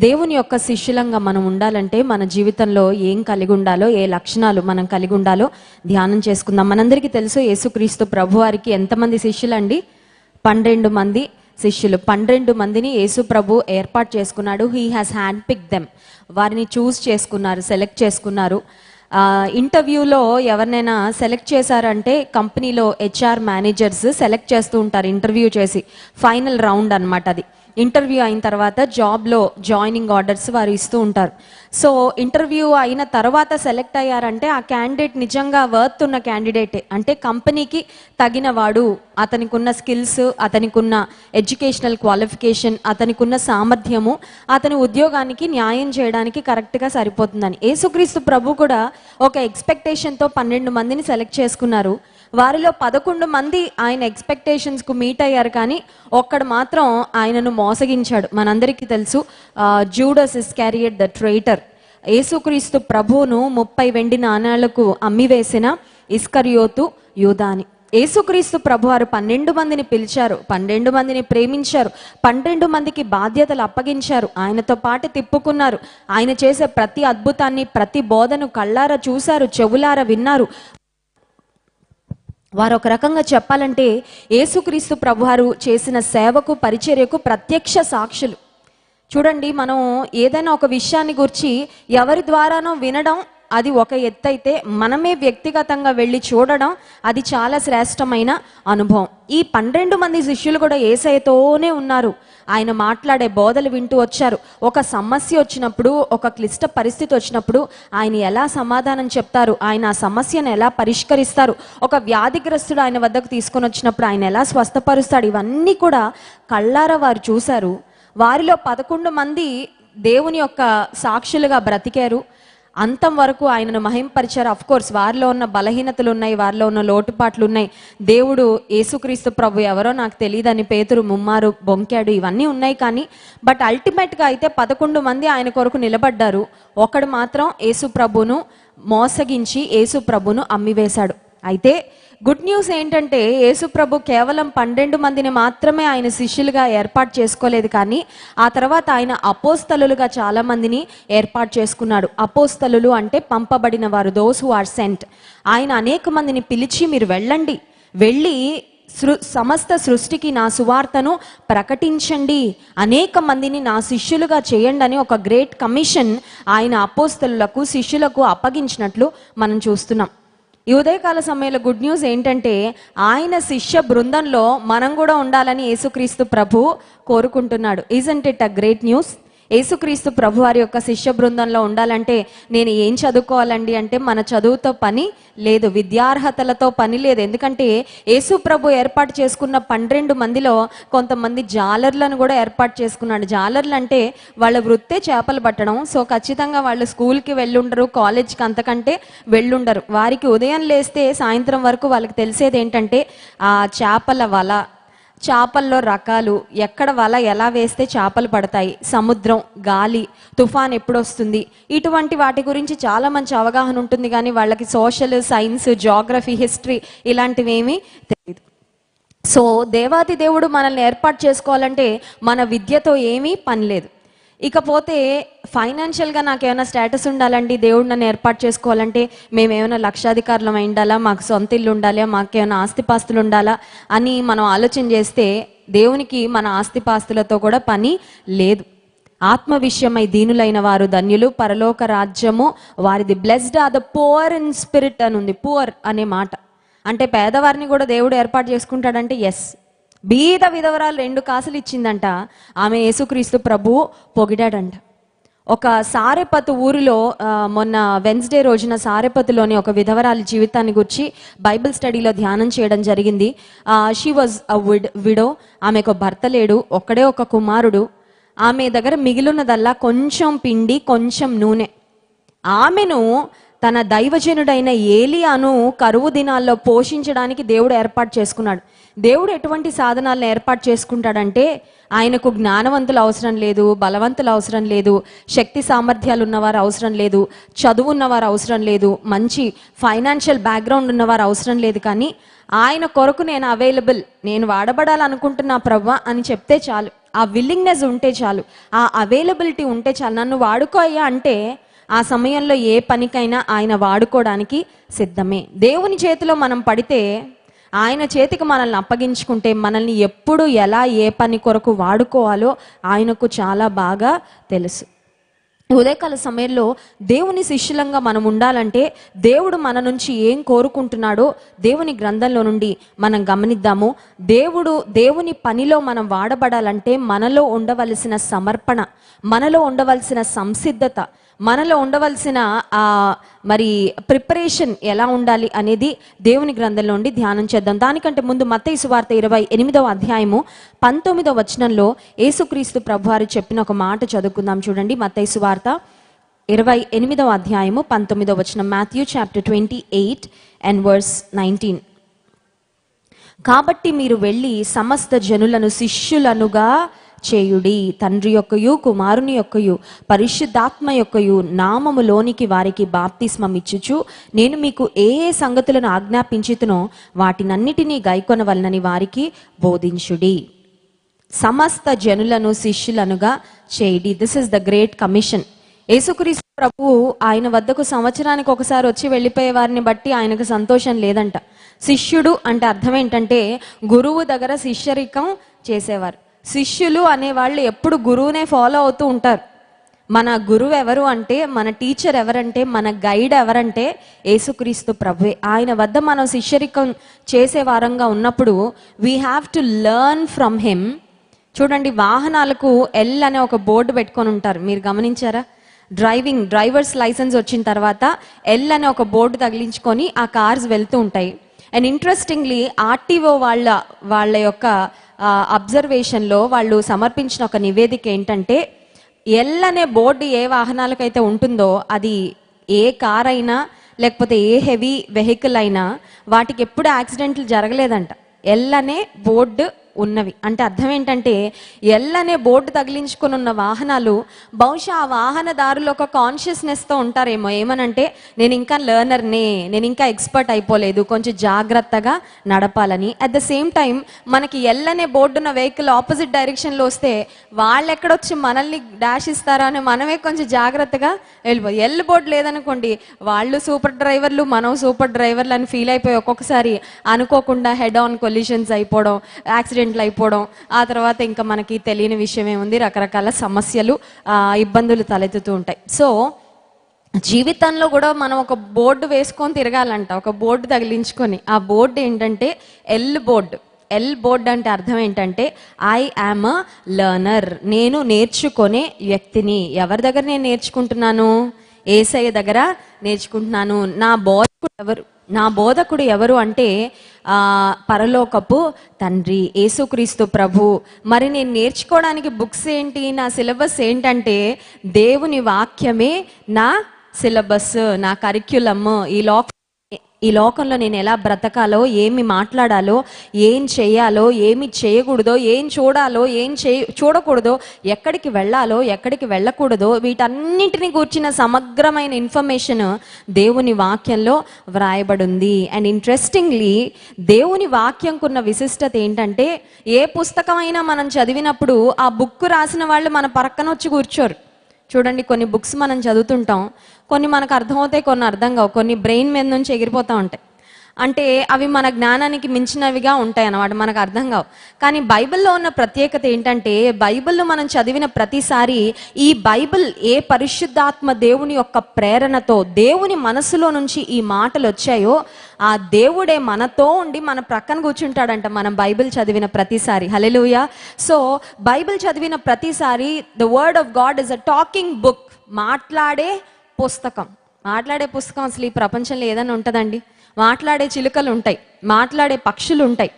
దేవుని యొక్క శిష్యులంగా మనం ఉండాలంటే మన జీవితంలో ఏం కలిగి ఉండాలో, ఏ లక్షణాలు మనం కలిగి ఉండాలో ధ్యానం చేసుకుందాం. మనందరికీ తెలుసు యేసుక్రీస్తు ప్రభువారికి ఎంతమంది శిష్యులండి? 12 మంది శిష్యులు. 12 మందిని యేసు ప్రభు ఏర్పాటు చేసుకున్నాడు. He has hand pick them. వారిని చూస్ చేసుకున్నారు, సెలెక్ట్ చేసుకున్నారు. ఇంటర్వ్యూలో ఎవరినైనా సెలెక్ట్ చేశారంటే కంపెనీలో హెచ్ఆర్ మేనేజర్స్ సెలెక్ట్ చేస్తూ ఉంటారు ఇంటర్వ్యూ చేసి. ఫైనల్ రౌండ్ అన్నమాట అది. ఇంటర్వ్యూ అయిన తర్వాత జాబ్లో జాయినింగ్ ఆర్డర్స్ వారు ఇస్తూ ఉంటారు. సో ఇంటర్వ్యూ అయిన తర్వాత సెలెక్ట్ అయ్యారంటే ఆ క్యాండిడేట్ నిజంగా వర్త్ ఉన్న క్యాండిడేటే, అంటే కంపెనీకి తగిన వాడు, అతనికి ఉన్న స్కిల్స్, అతనికి ఉన్న ఎడ్యుకేషనల్ క్వాలిఫికేషన్, అతనికి ఉన్న సామర్థ్యము అతని ఉద్యోగానికి న్యాయం చేయడానికి కరెక్ట్గా సరిపోతుందని. యేసుక్రీస్తు ప్రభు కూడా ఒక ఎక్స్పెక్టేషన్తో 12 మందిని సెలెక్ట్ చేసుకున్నారు. వారిలో 11 మంది ఆయన ఎక్స్పెక్టేషన్స్కు మీట్ అయ్యారు, కానీ ఒక్కడు మాత్రం ఆయనను మోసగించాడు. మనందరికీ తెలుసు, జూడస్ ఇస్కారియట్ ద ట్రైటర్. యేసుక్రీస్తు ప్రభువును 30 వెండి నాణాలకు అమ్మివేసిన ఇస్కరియోతు యూదాని. యేసుక్రీస్తు ప్రభువారు 12 మందిని పిలిచారు, 12 మందిని ప్రేమించారు, 12 మందికి బాధ్యతలు అప్పగించారు, ఆయనతో పాటు తిప్పుకున్నారు. ఆయన చేసే ప్రతి అద్భుతాన్ని, ప్రతి బోధను కళ్ళారా చూశారు, చెవులారా విన్నారు. వారు ఒక రకంగా చెప్పాలంటే యేసుక్రీస్తు ప్రభువారు చేసిన సేవకు, పరిచర్యకు ప్రత్యక్ష సాక్షులు. చూడండి, మనం ఏదైనా ఒక విషయాన్ని గురించి ఎవరి ద్వారానో వినడం అది ఒక ఎత్తైతే, మనమే వ్యక్తిగతంగా వెళ్ళి చూడడం అది చాలా శ్రేష్టమైన అనుభవం. ఈ 12 మంది శిష్యులు కూడా యేసయ్యతోనే ఉన్నారు. ఆయన మాట్లాడే బోధలు వింటూ వచ్చారు. ఒక సమస్య వచ్చినప్పుడు, ఒక క్లిష్ట పరిస్థితి వచ్చినప్పుడు ఆయన ఎలా సమాధానం చెప్తారు, ఆయన ఆ సమస్యను ఎలా పరిష్కరిస్తారు, ఒక వ్యాధిగ్రస్తుడు ఆయన వద్దకు తీసుకొని వచ్చినప్పుడు ఆయన ఎలా స్వస్థపరుస్తాడు, ఇవన్నీ కూడా కళ్ళారా వారు చూశారు. వారిలో 11 మంది దేవుని యొక్క సాక్షులుగా బ్రతికారు. అంతం వరకు ఆయనను మహింపరిచారు. అఫ్ కోర్స్ వారిలో ఉన్న బలహీనతలు ఉన్నాయి, వారిలో ఉన్న లోటుపాట్లు ఉన్నాయి. దేవుడు యేసుక్రీస్తు ప్రభు ఎవరో నాకు తెలియదని పేతురు ముమ్మారు బొంకాడు, ఇవన్నీ ఉన్నాయి. కానీ బట్ అల్టిమేట్గా అయితే 11 మంది ఆయన కొరకు నిలబడ్డారు. ఒకడు మాత్రం యేసు ప్రభును మోసగించి యేసు ప్రభును అమ్మివేశాడు. అయితే గుడ్ న్యూస్ ఏంటంటే యేసు ప్రభు కేవలం 12 మందిని మాత్రమే ఆయన శిష్యులుగా ఏర్పాటు చేసుకోలేదు, కానీ ఆ తర్వాత ఆయన అపోస్తలులుగా చాలా మందిని ఏర్పాటు చేసుకున్నాడు. అపోస్తలులు అంటే పంపబడిన వారు, దోస్ హు ఆర్ సెంట్. ఆయన అనేక మందిని పిలిచి మీరు వెళ్ళండి, వెళ్ళి సమస్త సృష్టికి నా సువార్తను ప్రకటించండి, అనేక మందిని నా శిష్యులుగా చేయండి అని ఒక గ్రేట్ కమిషన్ ఆయన అపోస్తలులకు, శిష్యులకు అప్పగించినట్లు మనం చూస్తున్నాం. ఈ ఉదయకాల సమయంలో గుడ్ న్యూస్ ఏంటంటే ఆయన శిష్య బృందంలో మనం కూడా ఉండాలని యేసుక్రీస్తు ప్రభు కోరుకుంటున్నాడు. Isn't it a great news? యేసుక్రీస్తు ప్రభు వారి యొక్క శిష్య బృందంలో ఉండాలంటే నేను ఏం చదువుకోవాలండి అంటే మన చదువుతో పని లేదు, విద్యార్హతలతో పని లేదు. ఎందుకంటే యేసు ప్రభు ఏర్పాటు చేసుకున్న 12 మందిలో కొంతమంది జాలర్లను కూడా ఏర్పాటు చేసుకున్నాడు. జాలర్లు అంటే వాళ్ళ వృత్తే చేపలు పట్టడం. సో ఖచ్చితంగా వాళ్ళు స్కూల్కి వెళ్ళుండరు, కాలేజ్కి అంతకంటే వెళ్ళుండరు. వారికి ఉదయం లేస్తే సాయంత్రం వరకు వాళ్ళకి తెలిసేది ఏంటంటే ఆ చేపల వల, చేపల్లో రకాలు, ఎక్కడ వల ఎలా వేస్తే చేపలు పడతాయి, సముద్రం, గాలి, తుఫాన్ ఎప్పుడు వస్తుంది, ఇటువంటి వాటి గురించి చాలా మంచి అవగాహన ఉంటుంది. కానీ వాళ్ళకి సోషల్, సైన్స్, జాగ్రఫీ, హిస్టరీ ఇలాంటివి ఏమీ తెలియదు. సో దేవాది దేవుడు మనల్ని ఏర్పాటు చేసుకోవాలంటే మన విద్యతో ఏమీ పని లేదు. ఇకపోతే ఫైనాన్షియల్గా నాకేమైనా స్టేటస్ ఉండాలండి, దేవుడు నన్ను ఏర్పాటు చేసుకోవాలంటే మేమేమైనా లక్షాధికారులం అయి ఉండాలా, మాకు సొంత ఇల్లు ఉండాలా, మాకేమైనా ఆస్తిపాస్తులు ఉండాలా అని మనం ఆలోచన చేస్తే దేవునికి మన ఆస్తిపాస్తులతో కూడా పని లేదు. ఆత్మ విషయమై దీనులైన వారు ధన్యులు, పరలోక రాజ్యము వారిది. Blessed are the poor in spirit అని ఉంది. పువర్ అనే మాట అంటే పేదవారిని కూడా దేవుడు ఏర్పాటు చేసుకుంటాడంటే ఎస్. బీద విధవరాలు 2 కాసులు ఇచ్చిందంట, ఆమె యేసుక్రీస్తు ప్రభు పొగిడాడంట. ఒక సారెపతు ఊరిలో మొన్న వెన్స్డే రోజున సారెపతులోని ఒక విధవరాలి జీవితాన్ని గురించి బైబిల్ స్టడీలో ధ్యానం చేయడం జరిగింది. She was a widow. ఆమెకు భర్త లేడు, ఒక్కడే ఒక కుమారుడు. ఆమె దగ్గర మిగిలినదల్లా కొంచెం పిండి, కొంచెం నూనె. ఆమెను తన దైవజనుడైన ఏలియాను కరువు దినాల్లో పోషించడానికి దేవుడు ఏర్పాటు చేసుకున్నాడు. దేవుడు ఎటువంటి సాధనాలను ఏర్పాటు చేసుకుంటాడంటే ఆయనకు జ్ఞానవంతులు అవసరం లేదు, బలవంతులు అవసరం లేదు, శక్తి సామర్థ్యాలు ఉన్నవారు అవసరం లేదు, చదువు ఉన్నవారు అవసరం లేదు, మంచి ఫైనాన్షియల్ బ్యాక్గ్రౌండ్ ఉన్నవారు అవసరం లేదు. కానీ ఆయన కొరకు నేను అవైలబుల్, నేను వాడబడాలనుకుంటున్నా ప్రవ్వా అని చెప్తే చాలు, ఆ విల్లింగ్నెస్ ఉంటే చాలు, ఆ అవైలబిలిటీ ఉంటే చాలు. నన్ను వాడుకో అయ్యా అంటే ఆ సమయంలో ఏ పనికైనా ఆయన వాడుకోవడానికి సిద్ధమే. దేవుని చేతిలో మనం పడితే, ఆయన చేతికి మనల్ని అప్పగించుకుంటే, మనల్ని ఎప్పుడు ఎలా ఏ పని కొరకు వాడుకోవాలో ఆయనకు చాలా బాగా తెలుసు. ఉదయకాల సమయంలో దేవుని శిష్యులంగా మనం ఉండాలంటే దేవుడు మన నుంచి ఏం కోరుకుంటున్నాడో దేవుని గ్రంథంలో నుండి మనం గమనిద్దాము. దేవుని పనిలో మనం వాడబడాలంటే మనలో ఉండవలసిన సమర్పణ, మనలో ఉండవలసిన సంసిద్ధత, మనలో ఉండవలసిన మరి ప్రిపరేషన్ ఎలా ఉండాలి అనేది దేవుని గ్రంథంలో నుండి ధ్యానం చేద్దాం. దానికంటే ముందు మత్తయి సువార్త 28వ అధ్యాయము 19వ వచనంలో యేసుక్రీస్తు ప్రభువారు చెప్పిన ఒక మాట చదువుకుందాం. చూడండి, మత్తయి సువార్త 28వ అధ్యాయము 19వ వచనం. Matthew chapter 28 and verse 19. కాబట్టి మీరు వెళ్ళి సమస్త జనులను శిష్యులనుగా చేయుడి, తండ్రి యొక్కయు కుమారుని యొక్కయు పరిశుద్ధాత్మ యొక్కయు నామములోనికి వారికి బాప్తిస్మం ఇచ్చుచు నేను మీకు ఏ ఏ సంగతులను ఆజ్ఞాపించితునో వాటినన్నిటినీ గైకొనవలనని వారికి బోధించుడి. సమస్త జనులను శిష్యులనుగా చేయుడి. This is the great commission. యేసుక్రీస్తు ప్రభువు ఆయన వద్దకు సంవత్సరానికి ఒకసారి వచ్చి వెళ్ళిపోయే వారిని బట్టి ఆయనకు సంతోషం లేదంట. శిష్యుడు అంటే అర్థం ఏంటంటే గురువు దగ్గర శిష్యరికం చేసేవారు. శిష్యులు అనేవాళ్ళు ఎప్పుడు గురువునే ఫాలో అవుతూ ఉంటారు. మన గురువు ఎవరు అంటే, మన టీచర్ ఎవరంటే, మన గైడ్ ఎవరంటే యేసుక్రీస్తు ప్రభువే. ఆయన వద్ద మనం శిష్యరికం చేసే వారంగా ఉన్నప్పుడు we have to learn from him. చూడండి, వాహనాలకు ఎల్ అనే ఒక బోర్డు పెట్టుకొని ఉంటారు, మీరు గమనించారా? డ్రైవర్స్ లైసెన్స్ వచ్చిన తర్వాత ఎల్ అనే ఒక బోర్డు తగిలించుకొని ఆ కార్స్ వెళ్తూ ఉంటాయి. అండ్ ఇంట్రెస్టింగ్లీ ఆర్టీఓ వాళ్ళ యొక్క అబ్జర్వేషన్లో వాళ్ళు సమర్పించిన ఒక నివేదిక ఏంటంటే, ఎల్ అనే బోర్డు ఏ వాహనాలకైతే ఉంటుందో అది ఏ కార్ అయినా లేకపోతే ఏ హెవీ వెహికల్ అయినా వాటికి ఎప్పుడు యాక్సిడెంట్లు జరగలేదంట. ఎల్ అనే బోర్డు ఉన్నవి అంటే అర్థం ఏంటంటే, ఎల్ అనే బోర్డు తగిలించుకొని ఉన్న వాహనాలు బహుశా ఆ వాహనదారులు ఒక కాన్షియస్నెస్తో ఉంటారేమో. ఏమనంటే, నేను ఇంకా లెర్నర్నే, నేను ఇంకా ఎక్స్పర్ట్ అయిపోలేదు, కొంచెం జాగ్రత్తగా నడపాలని. అట్ ద సేమ్ టైం మనకి ఎల్ అనే బోర్డు ఉన్న వెహికల్ ఆపోజిట్ డైరెక్షన్లో వస్తే వాళ్ళు ఎక్కడొచ్చి మనల్ని డాష్ ఇస్తారా అని మనమే కొంచెం జాగ్రత్తగా వెళ్ళిపోయి. ఎల్ బోర్డు లేదనుకోండి, వాళ్ళు సూపర్ డ్రైవర్లు, మనం సూపర్ డ్రైవర్లు అని ఫీల్ అయిపోయి ఒక్కొక్కసారి అనుకోకుండా హెడ్ ఆన్ కొలిషన్స్ అయిపోవడం, యాక్సిడెంట్లు అయిపోవడం, ఆ తర్వాత ఇంకా మనకి తెలియని విషయం ఏముంది, రకరకాల సమస్యలు ఇబ్బందులు తలెత్తుతూ ఉంటాయి. సో జీవితంలో కూడా మనం ఒక బోర్డు వేసుకొని తిరగాలంట, ఒక బోర్డు తగిలించుకొని. ఆ బోర్డు ఏంటంటే ఎల్ బోర్డు. ఎల్ బోర్డ్ అంటే అర్థం ఏంటంటే, ఐ యామ్ అ లెర్నర్, నేను నేర్చుకునే వ్యక్తిని. ఎవరి దగ్గర నేను నేర్చుకుంటున్నాను? యేసయ్య దగ్గర నేర్చుకుంటున్నాను. నా బోధకుడు ఎవరు అంటే పరలోకపు తండ్రి, యేసుక్రీస్తు ప్రభు. మరి నేను నేర్చుకోవడానికి బుక్స్ ఏంటి, నా సిలబస్ ఏంటంటే దేవుని వాక్యమే నా సిలబస్, నా కరిక్యులమ్. ఈ లోకంలో నేను ఎలా బ్రతకాలో, ఏమి మాట్లాడాలో, ఏం చేయాలో, ఏమి చేయకూడదో, ఏం చూడాలో, ఏం చూడకూడదో, ఎక్కడికి వెళ్ళాలో, ఎక్కడికి వెళ్ళకూడదో, వీటన్నింటినీ కూర్చిన సమగ్రమైన ఇన్ఫర్మేషన్ దేవుని వాక్యంలో వ్రాయబడి ఉంది. అండ్ ఇంట్రెస్టింగ్లీ దేవుని వాక్యంకున్న విశిష్టత ఏంటంటే, ఏ పుస్తకమైనా మనం చదివినప్పుడు ఆ బుక్ రాసిన వాళ్ళు మన పక్కన వచ్చి కూర్చోరు. చూడండి, కొన్ని బుక్స్ మనం చదువుతుంటాం, కొన్ని మనకు అర్థమవుతాయి, కొన్ని అర్థం కావు, కొన్ని బ్రెయిన్ మీద నుంచి ఎగిరిపోతూ ఉంటాయి. అంటే అవి మన జ్ఞానానికి మించినవిగా ఉంటాయి అన్నమాట, మనకు అర్థం కావు. కానీ బైబిల్లో ఉన్న ప్రత్యేకత ఏంటంటే, బైబిల్లో మనం చదివిన ప్రతిసారి ఈ బైబిల్ ఏ పరిశుద్ధాత్మ దేవుని యొక్క ప్రేరణతో దేవుని మనసులో నుంచి ఈ మాటలు వచ్చాయో ఆ దేవుడే మనతో ఉండి మన ప్రక్కన కూర్చుంటాడంట మనం బైబిల్ చదివిన ప్రతిసారి. హల్లెలూయా. సో బైబిల్ చదివిన ప్రతిసారి the word of God is a talking book, మాట్లాడే పుస్తకం. మాట్లాడే పుస్తకం అసలు ఈ ప్రపంచంలో ఏదైనా ఉంటుందండి? మాట్లాడే చిలుకలు ఉంటాయి, మాట్లాడే పక్షులు ఉంటాయి.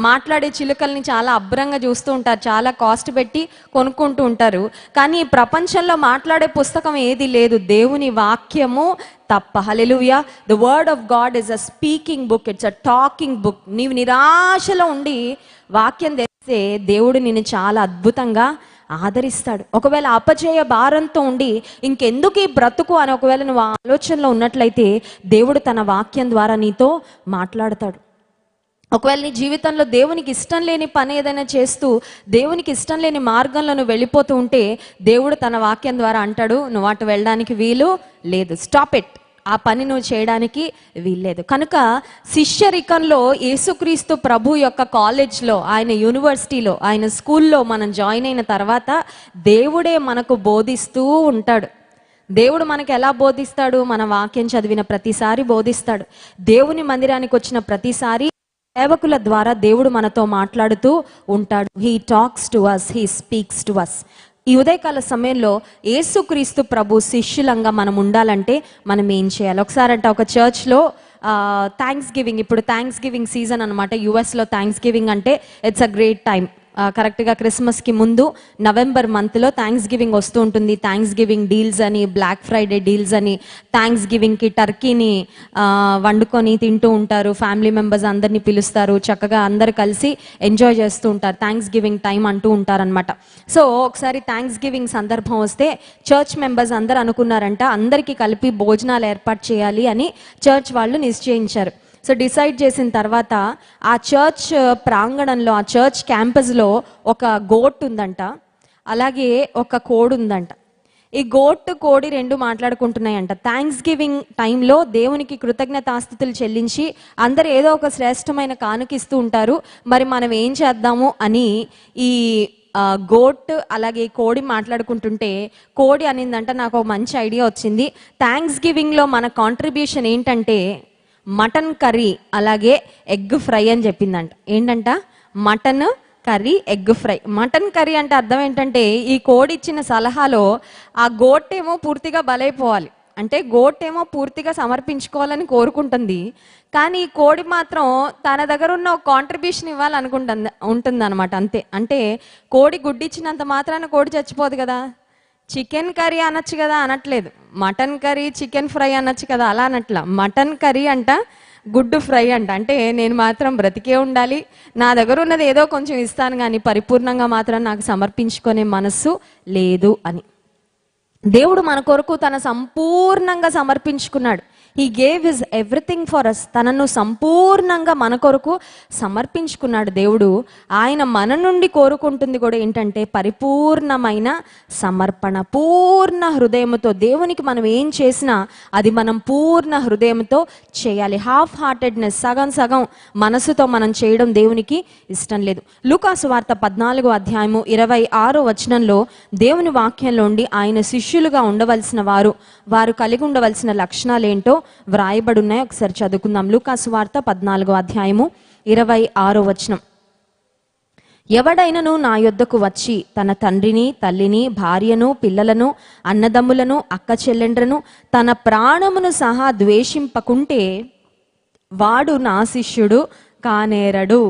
మాట్లాడే చిలుకల్ని చాలా అభ్రంగా చూస్తూ ఉంటారు, చాలా కాస్ట్ పెట్టి కొనుక్కుంటూ ఉంటారు. కానీ ఈ ప్రపంచంలో మాట్లాడే పుస్తకం ఏది లేదు, దేవుని వాక్యము తప్ప. హల్లెలూయా. The word of God is a speaking book, it's a talking book. నీవు నిరాశలో ఉండి వాక్యం తెస్తే దేవుడు నిన్ను చాలా అద్భుతంగా ఆదరిస్తాడు. ఒకవేళ అపజయ భారంతో ఉండి ఇంకెందుకు ఈ బ్రతుకు అని ఒకవేళ నువ్వు ఆలోచనలో ఉన్నట్లయితే దేవుడు తన వాక్యం ద్వారా నీతో మాట్లాడతాడు. ఒకవేళ నీ జీవితంలో దేవునికి ఇష్టం లేని పని ఏదైనా చేస్తూ దేవునికి ఇష్టం లేని మార్గంలో నువ్వు వెళ్ళిపోతూ ఉంటే దేవుడు తన వాక్యం ద్వారా అంటాడు, నువ్వు అటు వెళ్ళడానికి వీలు లేదు, స్టాప్ ఇట్, ఆ పని నువ్వు చేయడానికి వీల్లేదు. కనుక శిష్యరికంలో యేసుక్రీస్తు ప్రభు యొక్క కాలేజ్లో, ఆయన యూనివర్సిటీలో, ఆయన స్కూల్లో మనం జాయిన్ అయిన తర్వాత దేవుడే మనకు బోధిస్తూ ఉంటాడు. దేవుడు మనకి ఎలా బోధిస్తాడు? మన వాక్యం చదివిన ప్రతిసారి బోధిస్తాడు. దేవుని మందిరానికి వచ్చిన ప్రతిసారి సేవకుల ద్వారా దేవుడు మనతో మాట్లాడుతూ ఉంటాడు. He talks to us, he speaks to us. ఈ ఉదయకాల సమయంలో యేసుక్రీస్తు ప్రభు శిష్యులంగా మనం ఉండాలంటే మనం ఏం చేయాలి? ఒకసారి అంటే ఒక చర్చ్లో థ్యాంక్స్ గివింగ్, ఇప్పుడు థ్యాంక్స్ గివింగ్ సీజన్ అనమాట. యుఎస్లో థ్యాంక్స్ గివింగ్ అంటే ఇట్స్ అ గ్రేట్ టైం. కరెక్ట్గా క్రిస్మస్కి ముందు నవంబర్ మంత్లో థ్యాంక్స్ గివింగ్ వస్తూ ఉంటుంది. థ్యాంక్స్ గివింగ్ డీల్స్ అని, బ్లాక్ ఫ్రైడే డీల్స్ అని, థ్యాంక్స్ గివింగ్కి టర్కీని వండుకొని తింటూ ఉంటారు. ఫ్యామిలీ మెంబర్స్ అందరినీ పిలుస్తారు, చక్కగా అందరు కలిసి ఎంజాయ్ చేస్తూ ఉంటారు. థ్యాంక్స్ గివింగ్ టైం అంటూ ఉంటారనమాట. సో ఒకసారి థ్యాంక్స్ గివింగ్ సందర్భం వస్తే చర్చ్ మెంబర్స్ అందరు అనుకున్నారంట, అందరికీ కలిపి భోజనాలు ఏర్పాటు చేయాలి అని చర్చ్ వాళ్ళు నిశ్చయించారు. సో డిసైడ్ చేసిన తర్వాత ఆ చర్చ్ ప్రాంగణంలో, ఆ చర్చ్ క్యాంపస్లో ఒక గోట్ ఉందంట, అలాగే ఒక కోడి ఉందంట. ఈ గోట్ కోడి రెండు మాట్లాడుకుంటున్నాయంట. థ్యాంక్స్ గివింగ్ టైంలో దేవునికి కృతజ్ఞతాస్తుతులు చెల్లించి అందరు ఏదో ఒక శ్రేష్టమైన కానుకిస్తూ ఉంటారు. మరి మనం ఏం చేద్దాము అని ఈ గోట్ అలాగే కోడి మాట్లాడుకుంటుంటే కోడి అనిందంట, నాకు ఒక మంచి ఐడియా వచ్చింది. థ్యాంక్స్ గివింగ్లో మన కాంట్రిబ్యూషన్ ఏంటంటే మటన్ కర్రీ అలాగే ఎగ్ ఫ్రై అని చెప్పిందంట. ఏంటంట? Mutton curry, egg fry. Mutton curry అంటే అర్థం ఏంటంటే, ఈ కోడి ఇచ్చిన సలహాలో ఆ గోట్ ఏమో పూర్తిగా బలైపోవాలి, అంటే గోట్ ఏమో పూర్తిగా సమర్పించుకోవాలని కోరుకుంటుంది, కానీ ఈ కోడి మాత్రం తన దగ్గర ఉన్న ఒక కాంట్రిబ్యూషన్ ఉంటుంది అనమాట. అంతే. అంటే కోడి గుడ్డిచ్చినంత మాత్రాన కోడి చచ్చిపోదు కదా. చికెన్ కర్రీ అనొచ్చు కదా, అనట్లేదు. మటన్ కర్రీ, చికెన్ ఫ్రై అనొచ్చు కదా, అలా అనట్లా. మటన్ కర్రీ అంట, గుడ్డు ఫ్రై అంట. అంటే నేను మాత్రం బ్రతికే ఉండాలి, నా దగ్గర ఉన్నది ఏదో కొంచెం ఇస్తాను కానీ పరిపూర్ణంగా మాత్రం నాకు సమర్పించుకునే మనస్సు లేదు అని. దేవుడు మన కొరకు తన సంపూర్ణంగా సమర్పించుకున్నాడు. He gave his everything for us. తనను సంపూర్ణంగా మన కొరకు సమర్పించుకున్నాడు దేవుడు. ఆయన మన నుండి కోరుకుంటుంది కూడా ఏంటంటే పరిపూర్ణమైన సమర్పణ. పూర్ణ హృదయంతో దేవునికి మనం ఏం చేసినా అది మనం పూర్ణ హృదయంతో చేయాలి. హాఫ్ హార్టెడ్నెస్, సగం సగం మనసుతో మనం చేయడం దేవునికి ఇష్టం లేదు. లూకాసు వార్త 14వ అధ్యాయము 26వ వచనంలో దేవుని వాక్యంలో ఉండి ఆయన శిష్యులుగా ఉండవలసిన వారు కలిగి ఉండవలసిన లక్షణాలు ఏంటో వ్రాయబడి ఉన్నాయి. ఒకసారి చదువుకుందాం. లూకాసు వార్త 14వ అధ్యాయము 26వ వచనం. ఎవడైనను నా యొద్దకు వచ్చి తన తండ్రిని, తల్లిని, భార్యను, పిల్లలను, అన్నదమ్ములను, అక్క చెల్లెండ్రను, తన ప్రాణమును సహా ద్వేషింపకుంటే వాడు నా శిష్యుడు కానేరడు.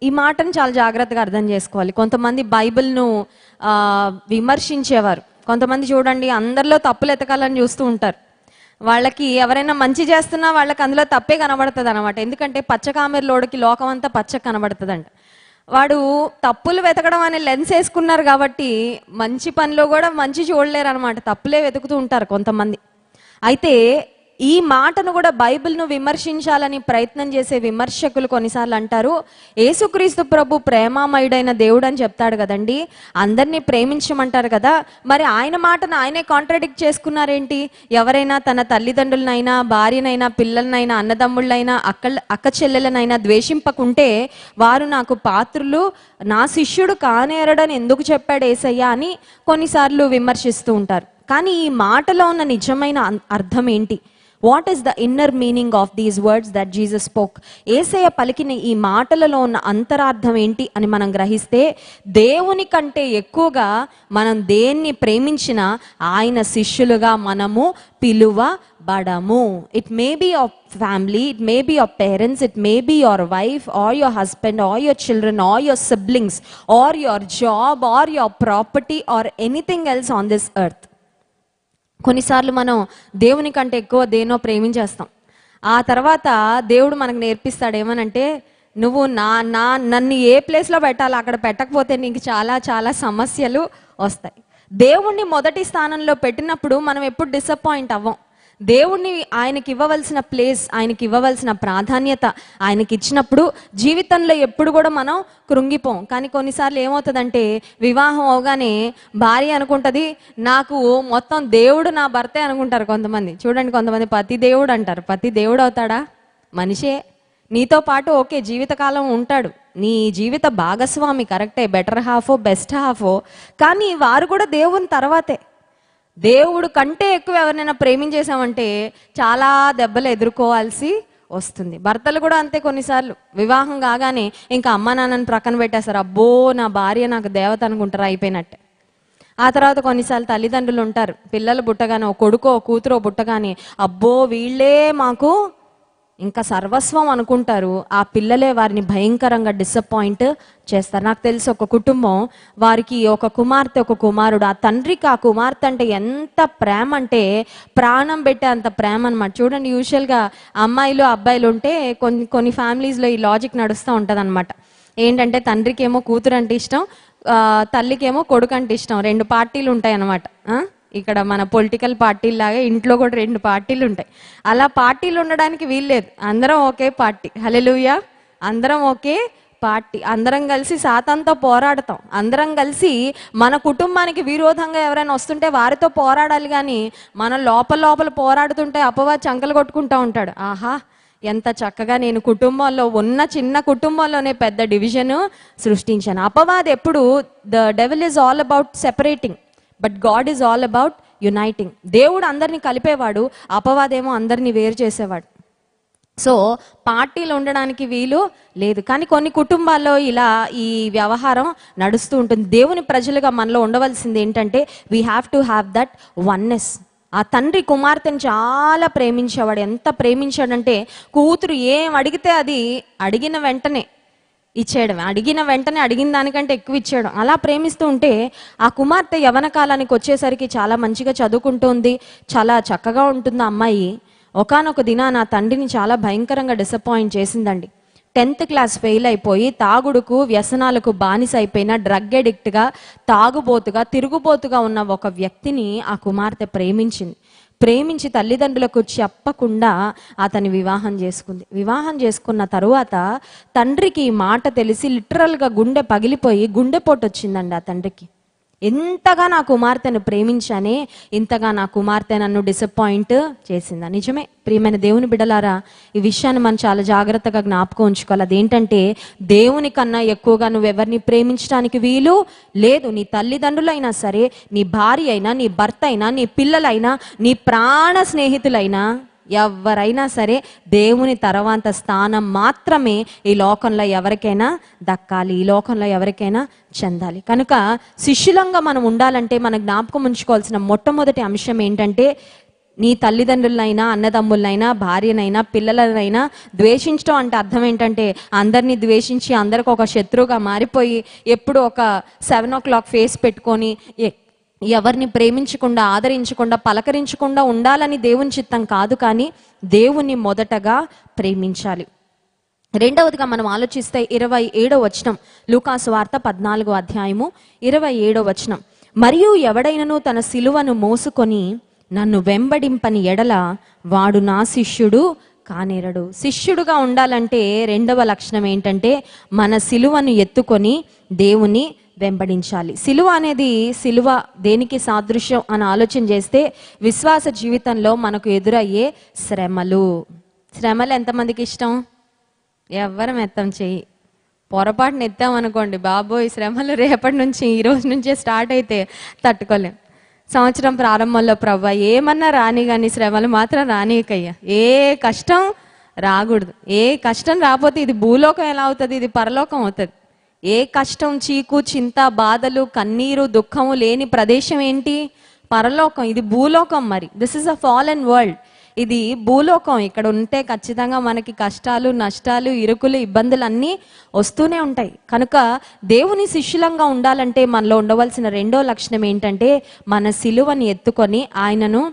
ఈ మాటను చాలా జాగ్రత్తగా అర్థం చేసుకోవాలి. కొంతమంది బైబిల్ను విమర్శించేవారు. కొంతమంది చూడండి అందరిలో తప్పులు ఎతకాలని చూస్తూ ఉంటారు. వాళ్ళకి ఎవరైనా మంచి చేస్తున్నా వాళ్ళకి అందులో తప్పే కనబడుతుంది అనమాట. ఎందుకంటే పచ్చకామెరలోడికి లోకం అంతా పచ్చ కనబడుతుందంట. వాడు తప్పులు వెతకడం అనే లెన్స్ వేసుకున్నారు కాబట్టి మంచి పనిలో కూడా మంచి చూడలేరు అనమాట, తప్పులే వెతుకుతూ ఉంటారు కొంతమంది. అయితే ఈ మాటను కూడా బైబిల్ను విమర్శించాలని ప్రయత్నం చేసే విమర్శకులు కొన్నిసార్లు అంటారు, యేసుక్రీస్తు ప్రభు ప్రేమామయుడైన దేవుడు అని చెప్తాడు కదండి, అందరినీ ప్రేమించమంటారు కదా, మరి ఆయన మాటను ఆయనే కాంట్రాడిక్ట్ చేసుకున్నారేంటి? ఎవరైనా తన తల్లిదండ్రులనైనా, భార్యనైనా, పిల్లలనైనా, అన్నదమ్ముళ్ళైనా, అక్క చెల్లెలనైనా ద్వేషింపకుంటే వారు నాకు పాత్రులు, నా శిష్యుడు కానేరడని ఎందుకు చెప్పాడు యేసయ్య అని కొన్నిసార్లు విమర్శిస్తూ ఉంటారు. కానీ ఈ మాటలో ఉన్న నిజమైన అర్థం ఏంటి? What is the inner meaning of these words that Jesus spoke? యేసయ్య పలికిన ఈ మాటలలో ఉన్న అంతరార్థం ఏంటి అని మనం గ్రహిస్తే, దేవుని కంటే ఎక్కువగా మనం దేన్ని ప్రేమించినా ఆయన శిష్యులుగా మనము పిలువబడము. It may be your family, it may be your parents, it may be your wife or your husband or your children or your siblings or your job or your property or anything else on this earth. కొన్నిసార్లు మనం దేవుని కంటే ఎక్కువ దేనో ప్రేమించేస్తాం. ఆ తర్వాత దేవుడు మనకు నేర్పిస్తాడు ఏమనంటే, నువ్వు నన్ను ఏ ప్లేస్లో పెట్టాలో అక్కడ పెట్టకపోతే నీకు చాలా చాలా సమస్యలు వస్తాయి. దేవుణ్ణి మొదటి స్థానంలో పెట్టినప్పుడు మనం ఎప్పుడు డిసప్పాయింట్ అవ్వం. దేవుణ్ణి ఆయనకి ఇవ్వవలసిన ప్లేస్, ఆయనకి ఇవ్వవలసిన ప్రాధాన్యత ఆయనకి ఇచ్చినప్పుడు జీవితంలో ఎప్పుడు కూడా మనం కృంగిపోం. కానీ కొన్నిసార్లు ఏమవుతుందంటే వివాహం అవగానే భార్య అనుకుంటుంది నాకు మొత్తం దేవుడు నా భర్తే అనుకుంటారు కొంతమంది. చూడండి, కొంతమంది పతి దేవుడు అంటారు. పతి దేవుడు అవుతాడా? మనిషే. నీతో పాటు ఓకే జీవితకాలం ఉంటాడు, నీ జీవిత భాగస్వామి కరెక్టే, బెటర్ హాఫో బెస్ట్ హాఫో, కానీ వారు కూడా దేవుని తర్వాతే. దేవుడు కంటే ఎక్కువ ఎవరినైనా ప్రేమించేసామంటే చాలా దెబ్బలు ఎదుర్కోవాల్సి వస్తుంది. భర్తలు కూడా అంతే. కొన్నిసార్లు వివాహం కాగానే ఇంకా అమ్మ నాన్నని ప్రక్కన పెట్టేస్తారు. అబ్బో నా భార్య నాకు దేవత అనుకుంటారు, అయిపోయినట్టే. ఆ తర్వాత కొన్నిసార్లు తల్లిదండ్రులు ఉంటారు, పిల్లలు పుట్టగానే, ఓ కొడుకో కూతురో పుట్టగానే అబ్బో వీళ్ళే మాకు ఇంకా సర్వస్వం అనుకుంటారు. ఆ పిల్లలే వారిని భయంకరంగా డిసప్పాయింట్ చేస్తారు. నాకు తెలిసి ఒక కుటుంబం, వారికి ఒక కుమార్తె ఒక కుమారుడు, ఆ తండ్రికి ఆ కుమార్తె అంటే ఎంత ప్రేమ అంటే ప్రాణం పెట్టే అంత ప్రేమ అనమాట. చూడండి, యూజువల్గా అమ్మాయిలు అబ్బాయిలు ఉంటే కొన్ని ఫ్యామిలీస్లో ఈ లాజిక్ నడుస్తూ ఉంటుంది అనమాట. ఏంటంటే తండ్రికి ఏమో కూతురు అంటే ఇష్టం, తల్లికేమో కొడుకు అంటే ఇష్టం. 2 పార్టీలు ఉంటాయి అన్నమాట. ఇక్కడ మన పొలిటికల్ పార్టీలాగా ఇంట్లో కూడా 2 పార్టీలు ఉంటాయి. అలా పార్టీలు ఉండడానికి వీల్లేదు, అందరం ఒకే పార్టీ. హల్లెలూయా. అందరం ఒకే పార్టీ, అందరం కలిసి సాతానుతో పోరాడతాం. అందరం కలిసి మన కుటుంబానికి విరోధంగా ఎవరైనా వస్తుంటే వారితో పోరాడాలి. కానీ మనం లోపల పోరాడుతుంటే అపవాది చంకలు కొట్టుకుంటూ ఉంటాడు. ఆహా ఎంత చక్కగా నేను కుటుంబంలో ఉన్న చిన్న కుటుంబంలోనే పెద్ద డివిజన్ సృష్టించాను. అపవాది ఎప్పుడు, the devil is all about separating, but God is all about uniting. దేవుడు అందరినీ కలిపేవాడు, అపవాదేమో అందరినీ వేరు చేసేవాడు. సో పార్టీలు ఉండడానికి వీలు లేదు. కానీ కొన్ని కుటుంబాల్లో ఇలా ఈ వ్యవహారం నడుస్తూ ఉంటుంది. దేవుని ప్రజలుగా మనలో ఉండవలసింది ఏంటంటే we have to have that oneness. ఆ తండ్రి కుమార్తెను చాలా ప్రేమించేవాడు. ఎంత ప్రేమించాడంటే కూతురు ఏం అడిగితే అది అడిగిన వెంటనే ఇచ్చేయడం, అడిగిన వెంటనే అడిగిన దానికంటే ఎక్కువ ఇచ్చేయడం. అలా ప్రేమిస్తూ ఉంటే ఆ కుమార్తె యవన కాలానికి వచ్చేసరికి చాలా మంచిగా చదువుకుంటుంది, చాలా చక్కగా ఉంటుంది ఆ అమ్మాయి. ఒకానొక దినాన తండ్రిని చాలా భయంకరంగా డిసప్పాయింట్ చేసిందండి. 10th క్లాస్ ఫెయిల్ అయిపోయి తాగుడుకు వ్యసనాలకు బానిస అయిపోయిన డ్రగ్ ఎడిక్ట్గా, తాగుబోతుగా, తిరుగుబోతుగా ఉన్న ఒక వ్యక్తిని ఆ కుమార్తె ప్రేమించి తల్లిదండ్రులకు చెప్పకుండా అతని వివాహం చేసుకుంది. వివాహం చేసుకున్న తరువాత తండ్రికి ఈ మాట తెలిసి లిటరల్గా గుండె పగిలిపోయి గుండెపోటు వచ్చిందండి ఆ తండ్రికి. ఎంతగా నా కుమార్తెను ప్రేమించానే, ఇంతగా నా కుమార్తె నన్ను డిసప్పాయింట్ చేసిందా? నిజమే ప్రియమైన దేవుని బిడ్డలారా, ఈ విషయాన్ని మనం చాలా జాగ్రత్తగా జ్ఞాపకం ఉంచుకోవాలి. అదేంటంటే దేవుని కన్నా ఎక్కువగా నువ్వెవరిని ప్రేమించడానికి వీలు లేదు. నీ తల్లిదండ్రులైనా సరే, నీ భార్య అయినా, నీ భర్త అయినా, నీ పిల్లలైనా, నీ ప్రాణ స్నేహితులైనా, ఎవరైనా సరే దేవుని తర్వాత స్థానం మాత్రమే ఈ లోకంలో ఎవరికైనా దక్కాలి, ఈ లోకంలో ఎవరికైనా చెందాలి. కనుక శిష్యులంగా మనం ఉండాలంటే మనం జ్ఞాపకం ఉంచుకోవాల్సిన మొట్టమొదటి అంశం ఏంటంటే నీ తల్లిదండ్రులైనా, అన్నదమ్ములైనా, భార్యనైనా, పిల్లలనైనా ద్వేషించడం అంటే అర్థం ఏంటంటే అందరినీ ద్వేషించి అందరికి ఒక శత్రువుగా మారిపోయి ఎప్పుడు ఒక 7 o'clock ఫేస్ పెట్టుకొని ఎవరిని ప్రేమించకుండా, ఆదరించకుండా, పలకరించకుండా ఉండాలని దేవుని చిత్తం కాదు. కానీ దేవుణ్ణి మొదటగా ప్రేమించాలి. రెండవదిగా మనం ఆలోచిస్తే 27వ వచనం, లూకాసు వార్త 14వ అధ్యాయము 27వ వచనం. మరియు ఎవడైనను తన సిలువను మోసుకొని నన్ను వెంబడింపని ఎడల వాడు నా శిష్యుడు కానేరడు. శిష్యుడుగా ఉండాలంటే రెండవ లక్షణం ఏంటంటే మన సిలువను ఎత్తుకొని దేవుని వెంబడించాలి. సిలువ అనేది, సిలువ దేనికి సాదృశ్యం అని ఆలోచన చేస్తే విశ్వాస జీవితంలో మనకు ఎదురయ్యే శ్రమలు. శ్రమలు ఎంతమందికి ఇష్టం? ఎవ్వరం ఎత్తం చెయ్యి. పొరపాటున ఎత్తామనుకోండి, బాబోయ్ శ్రమలు రేపటి నుంచి, ఈ రోజు నుంచే స్టార్ట్ అయితే తట్టుకోలేం. సంవత్సరం ప్రారంభంలో ప్రభువా ఏమన్నా రాని, కానీ శ్రమలు మాత్రం రానికయ్యా. ఏ కష్టం రాకూడదు. ఏ కష్టం రాకపోతే ఇది భూలోకం ఎలా అవుతుంది? ఇది పరలోకం అవుతుంది. ఏ కష్టం, చీకు, చింత, బాధలు, కన్నీరు, దుఃఖము లేని ప్రదేశం ఏంటి? పరలోకం. ఇది భూలోకం. మరి this is a fallen world. ఇది భూలోకం. ఇక్కడ ఉంటే ఖచ్చితంగా మనకి కష్టాలు, నష్టాలు, ఇరుకులు, ఇబ్బందులు అన్నీ వస్తూనే ఉంటాయి. కనుక దేవుని శిష్యులంగా ఉండాలంటే మనలో ఉండవలసిన రెండో లక్షణం ఏంటంటే మన సిలువని ఎత్తుకొని ఆయనను,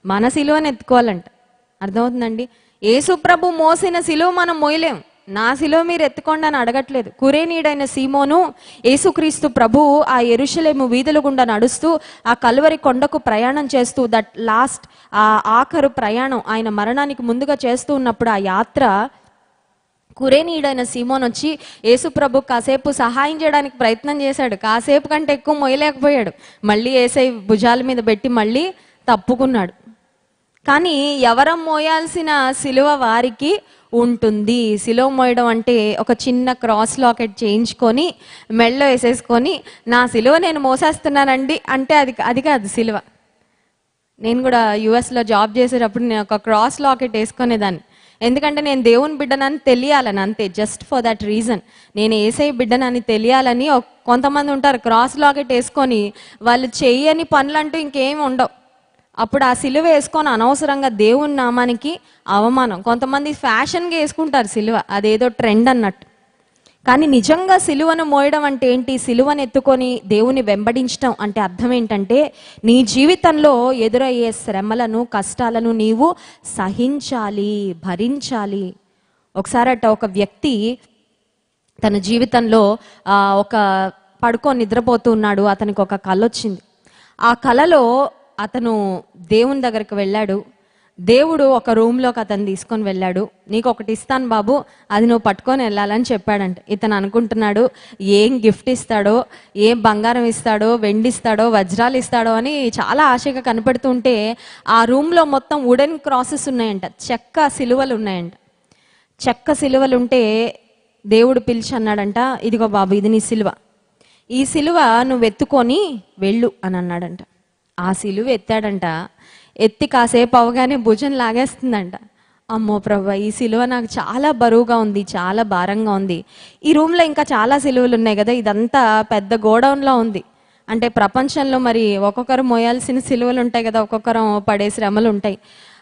మన సిలువని ఎత్తుకోవాలంట. అర్థమవుతుందండి? యేసు ప్రభు మోసిన సిలువ మనం మోయలేం. నా సిలువ మీరు ఎత్తుకోండి అని అడగట్లేదు. కురేనీడైన సీమోను యేసుక్రీస్తు ప్రభువు ఆ యెరూషలేము వీధుల గుండా నడుస్తూ ఆ కల్వరి కొండకు ప్రయాణం చేస్తూ దట్ లాస్ట్ ఆ ఆఖరు ప్రయాణం ఆయన మరణానికి ముందుగా చేస్తూ ఉన్నప్పుడు ఆ యాత్ర కురేనీయుడైన సీమోన్ వచ్చి యేసుప్రభు కాసేపు సహాయం చేయడానికి ప్రయత్నం చేశాడు. కాసేపు కంటే ఎక్కువ మోయలేకపోయాడు. మళ్ళీ యేసై భుజాల మీద పెట్టి మళ్ళీ తప్పుకున్నాడు. కానీ ఎవరం మోయాల్సిన సిలువ వారికి ఉంటుంది. సిలువ మోయడం అంటే ఒక చిన్న క్రాస్ లాకెట్ చేయించుకొని మెళ్ళో వేసేసుకొని నా సిలువ నేను మోసేస్తున్నానండి అంటే అది కాదు సిలువ. నేను కూడా యుఎస్లో జాబ్ చేసేటప్పుడు నేను ఒక క్రాస్ లాకెట్ వేసుకునేదాన్ని. ఎందుకంటే నేను దేవుని బిడ్డనని తెలియాలని, అంతే. జస్ట్ ఫర్ దట్ రీజన్ నేను యేసయ్య బిడ్డనని తెలియాలని. కొంతమంది ఉంటారు క్రాస్ లాకెట్ వేసుకొని వాళ్ళు చెయ్యని పనులంటూ ఇంకేమి ఉండవు. అప్పుడు ఆ సిలువ వేసుకొని అనవసరంగా దేవుని నామానికి అవమానం. కొంతమంది ఫ్యాషన్గా వేసుకుంటారు సిలువ, అదేదో ట్రెండ్ అన్నట్టు. కానీ నిజంగా సిలువను మోయడం అంటే ఏంటి? సిలువను ఎత్తుకొని దేవుని వెంబడించడం అంటే అర్థం ఏంటంటే నీ జీవితంలో ఎదురయ్యే శ్రమలను కష్టాలను నీవు సహించాలి, భరించాలి. ఒకసారట ఒక వ్యక్తి తన జీవితంలో ఒక పడుకొని నిద్రపోతూ ఉన్నాడు. అతనికి ఒక కల వచ్చింది. ఆ కలలో అతను దేవుని దగ్గరికి వెళ్ళాడు. దేవుడు ఒక రూమ్లోకి అతను తీసుకొని వెళ్ళాడు. నీకు ఒకటి ఇస్తాను బాబు, అది నువ్వు పట్టుకొని వెళ్ళాలని చెప్పాడంట. ఇతను అనుకుంటున్నాడు ఏం గిఫ్ట్ ఇస్తాడో, ఏం బంగారం ఇస్తాడో, వెండి ఇస్తాడో, వజ్రాలు ఇస్తాడో అని చాలా ఆశగా కనపడుతుంటే ఆ రూమ్లో మొత్తం వుడెన్ క్రాసెస్ ఉన్నాయంట, చెక్క సిలువలు ఉన్నాయంట. చెక్క సిలువలు ఉంటే దేవుడు పిలిచి అన్నాడంట, ఇదిగో బాబు ఇది నీ సిలువ, ఈ సిలువ నువ్వు ఎత్తుకొని వెళ్ళు అని అన్నాడంట. ఆ సిలువ ఎత్తాడంట. ఎత్తి కాసేపు అవగానే భుజం లాగేస్తుందంట. అమ్మో ప్రభా, ఈ సిలువ నాకు చాలా బరువుగా ఉంది, చాలా భారంగా ఉంది. ఈ రూమ్లో ఇంకా చాలా సిలువలు ఉన్నాయి కదా, ఇదంతా పెద్ద గోడౌన్లో ఉంది. అంటే ప్రపంచంలో మరి ఒక్కొక్కరు మోయాల్సిన సిలువలు ఉంటాయి కదా, ఒక్కొక్కరు పడే శ్రమలు ఉంటాయి.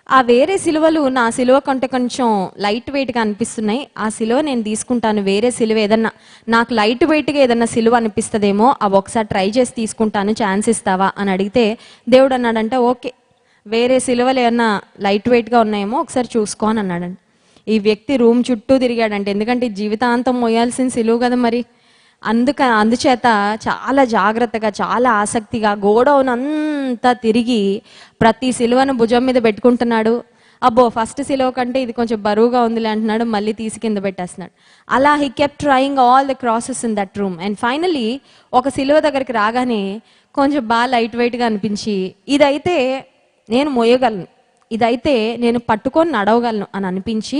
ఆ వేరే సిలువలు నా సిలువ కంటే కొంచెం లైట్ వెయిట్గా అనిపిస్తున్నాయి. ఆ సిలువ నేను తీసుకుంటాను. వేరే సిలువ ఏదన్నా నాకు లైట్ వెయిట్గా ఏదన్నా సిలువ అనిపిస్తుందేమో, అవి ఒకసారి ట్రై చేసి తీసుకుంటాను, ఛాన్స్ ఇస్తావా అని అడిగితే దేవుడు అన్నాడంటే ఓకే, వేరే సిలువలు ఏమన్నా లైట్ వెయిట్గా ఉన్నాయేమో ఒకసారి చూసుకో అని అన్నాడంట. ఈ వ్యక్తి రూమ్ చుట్టూ తిరిగాడంటే, ఎందుకంటే జీవితాంతం మోయాల్సిన సిలువ కదా మరి. అందుచేత చాలా జాగ్రత్తగా, చాలా ఆసక్తిగా గోడౌన్ అంతా తిరిగి ప్రతి సిలువను భుజం మీద పెట్టుకుంటున్నాడు. అబ్బో ఫస్ట్ సిలువ కంటే ఇది కొంచెం బరువుగా ఉందిలే అంటున్నాడు, మళ్ళీ తీసి కింద పెట్టేస్తున్నాడు. అలా he kept trying all the crosses in that room. And finally ఒక సిలువ దగ్గరికి రాగానే కొంచెం బాగా లైట్ వెయిట్గా అనిపించి, ఇదైతే నేను మోయగలను, ఇదైతే నేను పట్టుకొని నడవగలను అని అనిపించి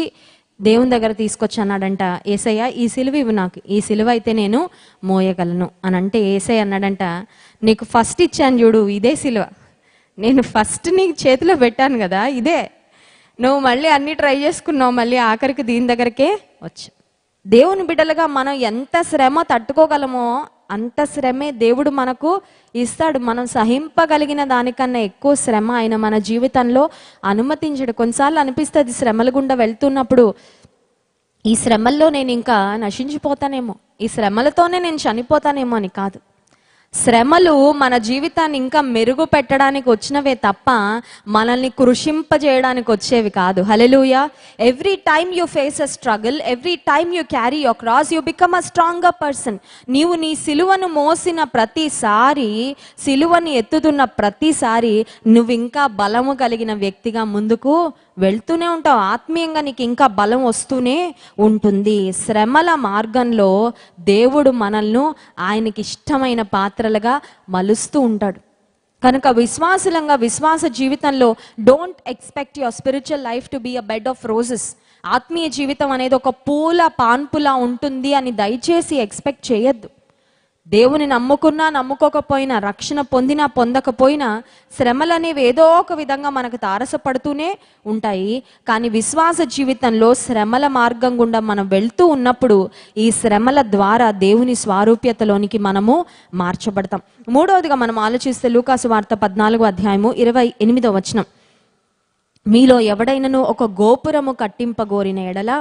దేవుని దగ్గర తీసుకొచ్చి అన్నాడంట, ఏసయ్య ఈ సిలువ ఇవి నాకు, ఈ సిలువ అయితే నేను మోయగలను అని అంటే ఏసయ్య అన్నాడంట, నీకు ఫస్ట్ ఇచ్చాను చూడు ఇదే సిలువ, నేను ఫస్ట్ నీకు చేతిలో పెట్టాను కదా ఇదే, నువ్వు మళ్ళీ అన్ని ట్రై చేసుకున్నావు, మళ్ళీ ఆఖరికి దీని దగ్గరకే వచ్చా. దేవుని బిడ్డలుగా మనం ఎంత శ్రమ తట్టుకోగలమో అంత శ్రమే దేవుడు మనకు ఇస్తాడు. మనం సహింపగలిగిన దానికన్నా ఎక్కువ శ్రమ ఆయన మన జీవితంలో అనుమతించడు. కొన్నిసార్లు అనిపిస్తుంది శ్రమల గుండా వెళ్తున్నప్పుడు, ఈ శ్రమల్లో నేను ఇంకా నశించిపోతానేమో, ఈ శ్రమలతోనే నేను చనిపోతానేమో అని. కాదు, శ్రమలు మన జీవితాన్ని ఇంకా మెరుగు పెట్టడానికి వచ్చినవే తప్ప మనల్ని కృషింపజేయడానికి వచ్చేవి కాదు. హల్లెలూయా. Every time you face a struggle, every time you carry your cross, you become a stronger person. నీవు నీ సిలువను మోసిన ప్రతిసారి, సిలువని ఎత్తుతున్న ప్రతిసారి నువ్వు ఇంకా బలము కలిగిన వ్యక్తిగా ముందుకు వెళ్తూనే ఉంటావు. ఆత్మీయంగా నీకు ఇంకా బలం వస్తూనే ఉంటుంది. శ్రమల మార్గంలో దేవుడు మనల్ని ఆయనకి ఇష్టమైన పాత్రలుగా మలుస్తూ ఉంటాడు. కనుక విశ్వాసులంగా విశ్వాస జీవితంలో don't expect your spiritual life to be a bed of roses. ఆత్మీయ జీవితం అనేది ఒక పూల పాన్పులా ఉంటుంది అని దయచేసి ఎక్స్పెక్ట్ చేయొద్దు. దేవుని నమ్ముకున్నా నమ్ముకోకపోయినా, రక్షణ పొందినా పొందకపోయినా శ్రమలు అనేవి ఏదో ఒక విధంగా మనకు తారసపడుతూనే ఉంటాయి. కానీ విశ్వాస జీవితంలో శ్రమల మార్గం గుండా మనం వెళ్తూ ఉన్నప్పుడు ఈ శ్రమల ద్వారా దేవుని స్వారూప్యతలోనికి మనము మార్చబడతాం. మూడవదిగా మనం ఆలోచిస్తే లూకాసు వార్త 14వ అధ్యాయము 28వ వచనం, మీలో ఎవడైనను ఒక గోపురము కట్టింపగోరిన ఎడల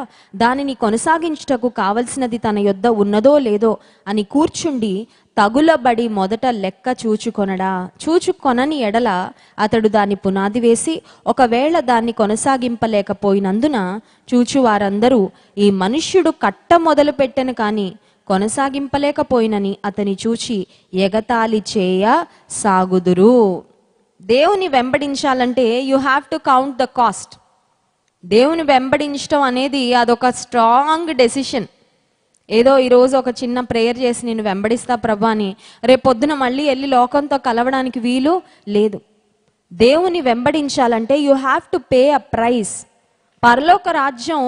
దానిని కొనసాగించుటకు కావలసినది తన యొద్ద ఉన్నదో లేదో అని కూర్చుండి తగులబడి మొదట లెక్క చూచుకొనడా? చూచుకొనని ఎడల అతడు దాన్ని పునాది వేసి ఒకవేళ దాన్ని కొనసాగింపలేకపోయినందున చూచువారందరూ ఈ మనుష్యుడు కట్ట మొదలు పెట్టెను కానీ కొనసాగింపలేకపోయినని అతని చూచి ఎగతాళి చేయ సాగుదురు. దేవుని వెంబడించాలంటే you have to count the cost. దేవుని వెంబడించడం అనేది అదొక స్ట్రాంగ్ డెసిషన్. ఏదో ఈరోజు ఒక చిన్న ప్రేయర్ చేసి నేను వెంబడిస్తా ప్రభా అని రేపొద్దున మళ్ళీ వెళ్ళి లోకంతో కలవడానికి వీలు లేదు. దేవుని వెంబడించాలంటే you have to pay a price. పరలోక రాజ్యం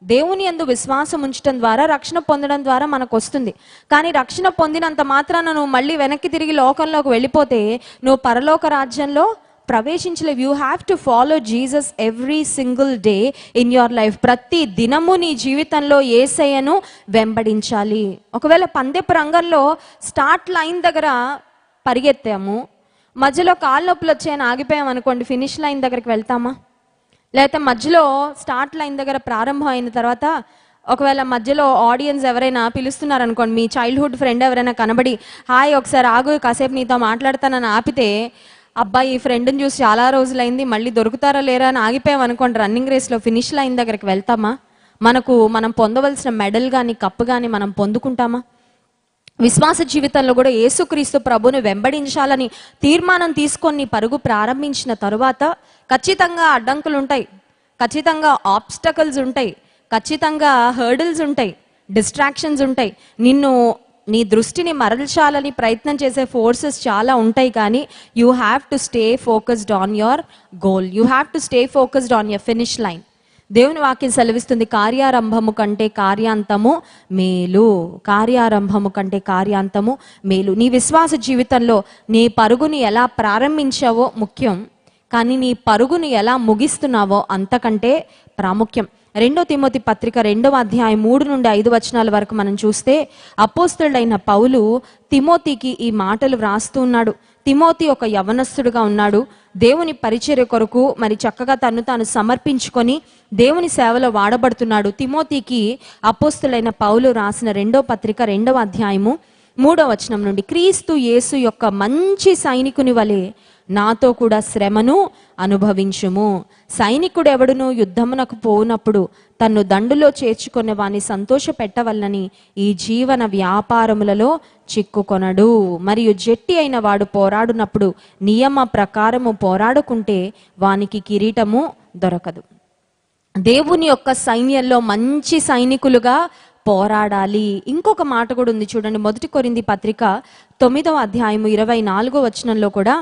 దేవుని యందు విశ్వాసం ఉంచడం ద్వారా, రక్షణ పొందడం ద్వారా మనకు వస్తుంది. కానీ రక్షణ పొందినంత మాత్రాన నువ్వు మళ్ళీ వెనక్కి తిరిగి లోకంలోకి వెళ్ళిపోతే నువ్వు పరలోక రాజ్యంలో ప్రవేశించలేవు. You have to follow Jesus every single day in your life. ప్రతి దినము నీ జీవితంలో యేసయ్యను వెంబడించాలి. ఒకవేళ పందెపు రంగంలో స్టార్ట్ లైన్ దగ్గర పరిగెత్తాము, మధ్యలో కాళ్ళ నొప్పులు వచ్చాయని ఆగిపోయాం అనుకోండి, ఫినిష్ లైన్ దగ్గరికి వెళ్తామా? లేకపోతే మధ్యలో స్టార్ట్ లైన్ దగ్గర ప్రారంభం అయిన తర్వాత ఒకవేళ మధ్యలో ఆడియన్స్ ఎవరైనా పిలుస్తున్నారు అనుకోండి, మీ చైల్డ్హుడ్ ఫ్రెండ్ ఎవరైనా కనబడి హాయ్ ఒకసారి ఆగు కాసేపు నీతో మాట్లాడతానని ఆపితే, అబ్బాయి ఈ ఫ్రెండ్ని చూసి చాలా రోజులైంది మళ్ళీ దొరుకుతారా లేరా అని ఆగిపోయాం అనుకోండి, రన్నింగ్ రేస్లో ఫినిష్ లైన్ దగ్గరికి వెళ్తామా? మనం పొందవలసిన మెడల్ కానీ కప్పు కానీ మనం పొందుకుంటామా? విశ్వాస జీవితంలో కూడా యేసుక్రీస్తు ప్రభుని వెంబడించాలని తీర్మానం తీసుకొని పరుగు ప్రారంభించిన తరువాత ఖచ్చితంగా అడ్డంకులు ఉంటాయి, ఖచ్చితంగా ఆబ్స్టకల్స్ ఉంటాయి, ఖచ్చితంగా హర్డిల్స్ ఉంటాయి, డిస్ట్రాక్షన్స్ ఉంటాయి. నీ దృష్టిని మరల్చాలని ప్రయత్నం చేసే ఫోర్సెస్ చాలా ఉంటాయి. కానీ you have to stay focused on your goal. You have to stay focused on your finish line. దేవుని వాక్యం సెలవిస్తుంది, కార్యారంభము కంటే కార్యాంతము మేలు. కార్యారంభము కంటే కార్యాంతము మేలు. నీ విశ్వాస జీవితంలో నీ పరుగుని ఎలా ప్రారంభించావో ముఖ్యం, కానీ నీ పరుగుని ఎలా ముగిస్తున్నావో అంతకంటే ప్రాముఖ్యం. 2 తిమోతి పత్రిక 2వ అధ్యాయం 3 నుండి 5 వచనాల వరకు మనం చూస్తే అపోస్తలుడైన పౌలు తిమోతికి ఈ మాటలు వ్రాస్తూ ఉన్నాడు. తిమోతి ఒక యవనస్తుడుగా ఉన్నాడు. దేవుని పరిచర్య కొరకు మరి చక్కగా తను తాను సమర్పించుకొని దేవుని సేవలో వాడబడుతున్నాడు. తిమోతికి అపోస్తలుడైన పౌలు రాసిన 2వ పత్రిక 2వ అధ్యాయము 3వ వచనం నుండి, క్రీస్తు యేసు యొక్క మంచి సైనికుని వలె నాతో కూడా శ్రమను అనుభవించుము. సైనికుడు ఎవడును యుద్ధమునకు పోవునప్పుడు తన్ను దండులో చేర్చుకునే వాని సంతోష పెట్టవలనని ఈ జీవన వ్యాపారములలో చిక్కుకొనడు. మరియు జట్టి అయిన వాడు పోరాడునప్పుడు నియమ ప్రకారము పోరాడుకుంటే వానికి కిరీటము దొరకదు. దేవుని యొక్క సైన్యంలో మంచి సైనికులుగా పోరాడాలి. ఇంకొక మాట కూడా ఉంది చూడండి, 1 కొరింథీ పత్రిక 9వ అధ్యాయము 24వ వచనంలో కూడా,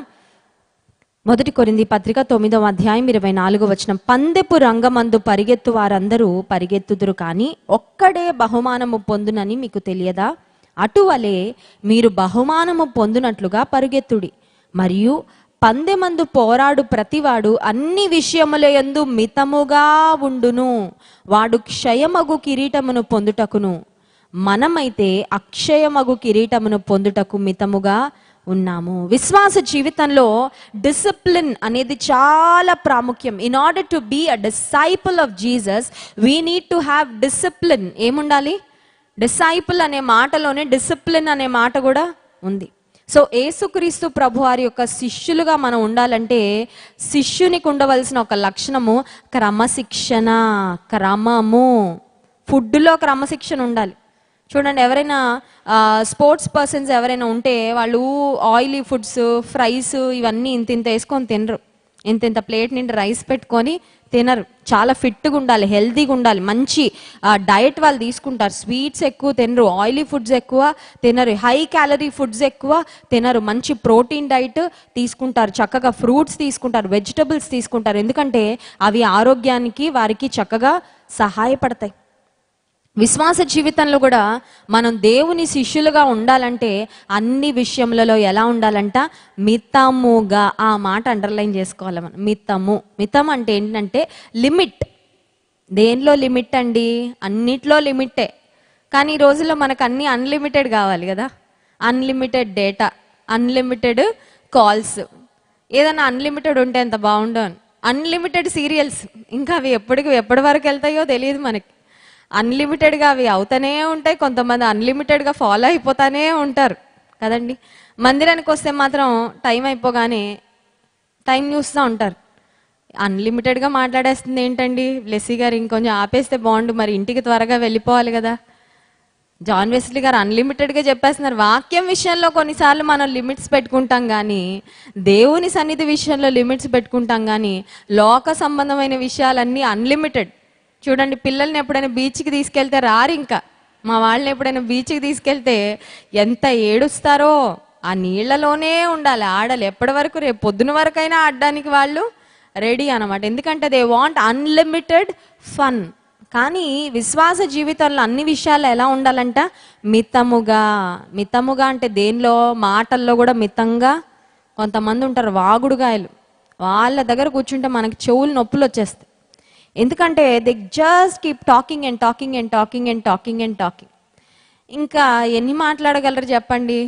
1 కొరింథీ పత్రిక 9వ అధ్యాయం 24వ వచనం, పందెపు రంగమందు పరిగెత్తు వారందరూ పరిగెత్తుదురు కానీ ఒక్కడే బహుమానము పొందునని మీకు తెలియదా? అటువలే మీరు బహుమానము పొందునట్లుగా పరిగెత్తుడి. మరియు పందెమందు పోరాడు ప్రతివాడు అన్ని విషయములయందు మితముగా ఉండును. వాడు క్షయమగు కిరీటమును పొందుటకును, మనమైతే అక్షయమగు కిరీటమును పొందుటకు మితముగా ఉన్నాము. విశ్వాస జీవితంలో డిసిప్లిన్ అనేది చాలా ప్రాముఖ్యం. In order to be a disciple of Jesus we need to have discipline. ఏముండాలి? డిసైపుల్ అనే మాటలోనే డిసిప్లిన్ అనే మాట కూడా ఉంది. సో యేసుక్రీస్తు ప్రభు వారి యొక్క శిష్యులుగా మనం ఉండాలంటే శిష్యునికి ఉండవలసిన ఒక లక్షణము క్రమశిక్షణ, క్రమము. ఫుడ్లో క్రమశిక్షణ ఉండాలి. చూడండి, ఎవరైనా స్పోర్ట్స్ పర్సన్స్ ఎవరైనా ఉంటే వాళ్ళు ఆయిలీ ఫుడ్స్, ఫ్రైస్ ఇవన్నీ ఇంత వేసుకొని తినరు. ఇంత ప్లేట్ నిండి రైస్ పెట్టుకొని తినరు. చాలా ఫిట్గా ఉండాలి, హెల్తీగా ఉండాలి, మంచి డయట్ వాళ్ళు తీసుకుంటారు. స్వీట్స్ ఎక్కువ తినరు, ఆయిలీ ఫుడ్స్ ఎక్కువ తినరు, హై క్యాలరీ ఫుడ్స్ ఎక్కువ తినరు, మంచి ప్రోటీన్ డైట్ తీసుకుంటారు, చక్కగా ఫ్రూట్స్ తీసుకుంటారు, వెజిటబుల్స్ తీసుకుంటారు. ఎందుకంటే అవి ఆరోగ్యానికి వారికి చక్కగా సహాయపడతాయి. విశ్వాస జీవితంలో కూడా మనం దేవుని శిష్యులుగా ఉండాలంటే అన్ని విషయములలో ఎలా ఉండాలంట? మితముగా. ఆ మాట అండర్లైన్ చేసుకోవాలి మనం. మితం అంటే ఏంటంటే లిమిట్. దేనిలో లిమిట్ అండి? అన్నిట్లో లిమిటే. కానీ ఈ రోజుల్లో మనకు అన్ని అన్లిమిటెడ్ కావాలి కదా. అన్లిమిటెడ్ డేటా, అన్లిమిటెడ్ కాల్స్, ఏదైనా అన్లిమిటెడ్ ఉంటే ఎంత బాగుండో. అన్లిమిటెడ్ సీరియల్స్, ఇంకా అవి ఎప్పటి వరకు వెళ్తాయో తెలియదు మనకి. అన్లిమిటెడ్గా అవి అవుతానే ఉంటాయి. కొంతమంది అన్లిమిటెడ్గా ఫాలో అయిపోతానే ఉంటారు. కదండి. మందిరానికి వస్తే మాత్రం టైం అయిపోగానే టైం చూస్తూ ఉంటారు. అన్లిమిటెడ్గా మాట్లాడేస్తుంది ఏంటండి బ్లెస్సీ గారు, ఇంకొంచెం ఆపేస్తే బాగుండు, మరి ఇంటికి త్వరగా వెళ్ళిపోవాలి కదా. జాన్ వెస్లీ గారు అన్లిమిటెడ్గా చెప్పేస్తున్నారు. వాక్యం విషయంలో కొన్నిసార్లు మనం లిమిట్స్ పెట్టుకుంటాం కానీ, దేవుని సన్నిధి విషయంలో లిమిట్స్ పెట్టుకుంటాం కానీ, లోక సంబంధమైన విషయాలన్నీ అన్లిమిటెడ్. చూడండి, పిల్లల్ని ఎప్పుడైనా బీచ్కి తీసుకెళ్తే రారు. ఇంకా మా వాళ్ళని ఎప్పుడైనా బీచ్కి తీసుకెళ్తే ఎంత ఏడుస్తారో. ఆ నీళ్లలోనే ఉండాలి, ఆడాలి. ఎప్పటి వరకు? రేపు పొద్దున వరకైనా ఆడడానికి వాళ్ళు రెడీ అనమాట. ఎందుకంటే దే వాంట్ అన్లిమిటెడ్ ఫన్. కానీ విశ్వాస జీవితంలో అన్ని విషయాలు ఎలా ఉండాలంట? మితముగా. మితముగా అంటే దేనిలో? మాటల్లో కూడా మితంగా. కొంతమంది ఉంటారు వాగుడుగాయలు, వాళ్ళ దగ్గర కూర్చుంటే మనకి చెవులు నొప్పులు వచ్చేస్తాయి. ఎందుకంటే they just keep talking and talking and talking and talking and talking. ఇంకా ఎన్ని మాట్లాడగలరు చెప్పండి?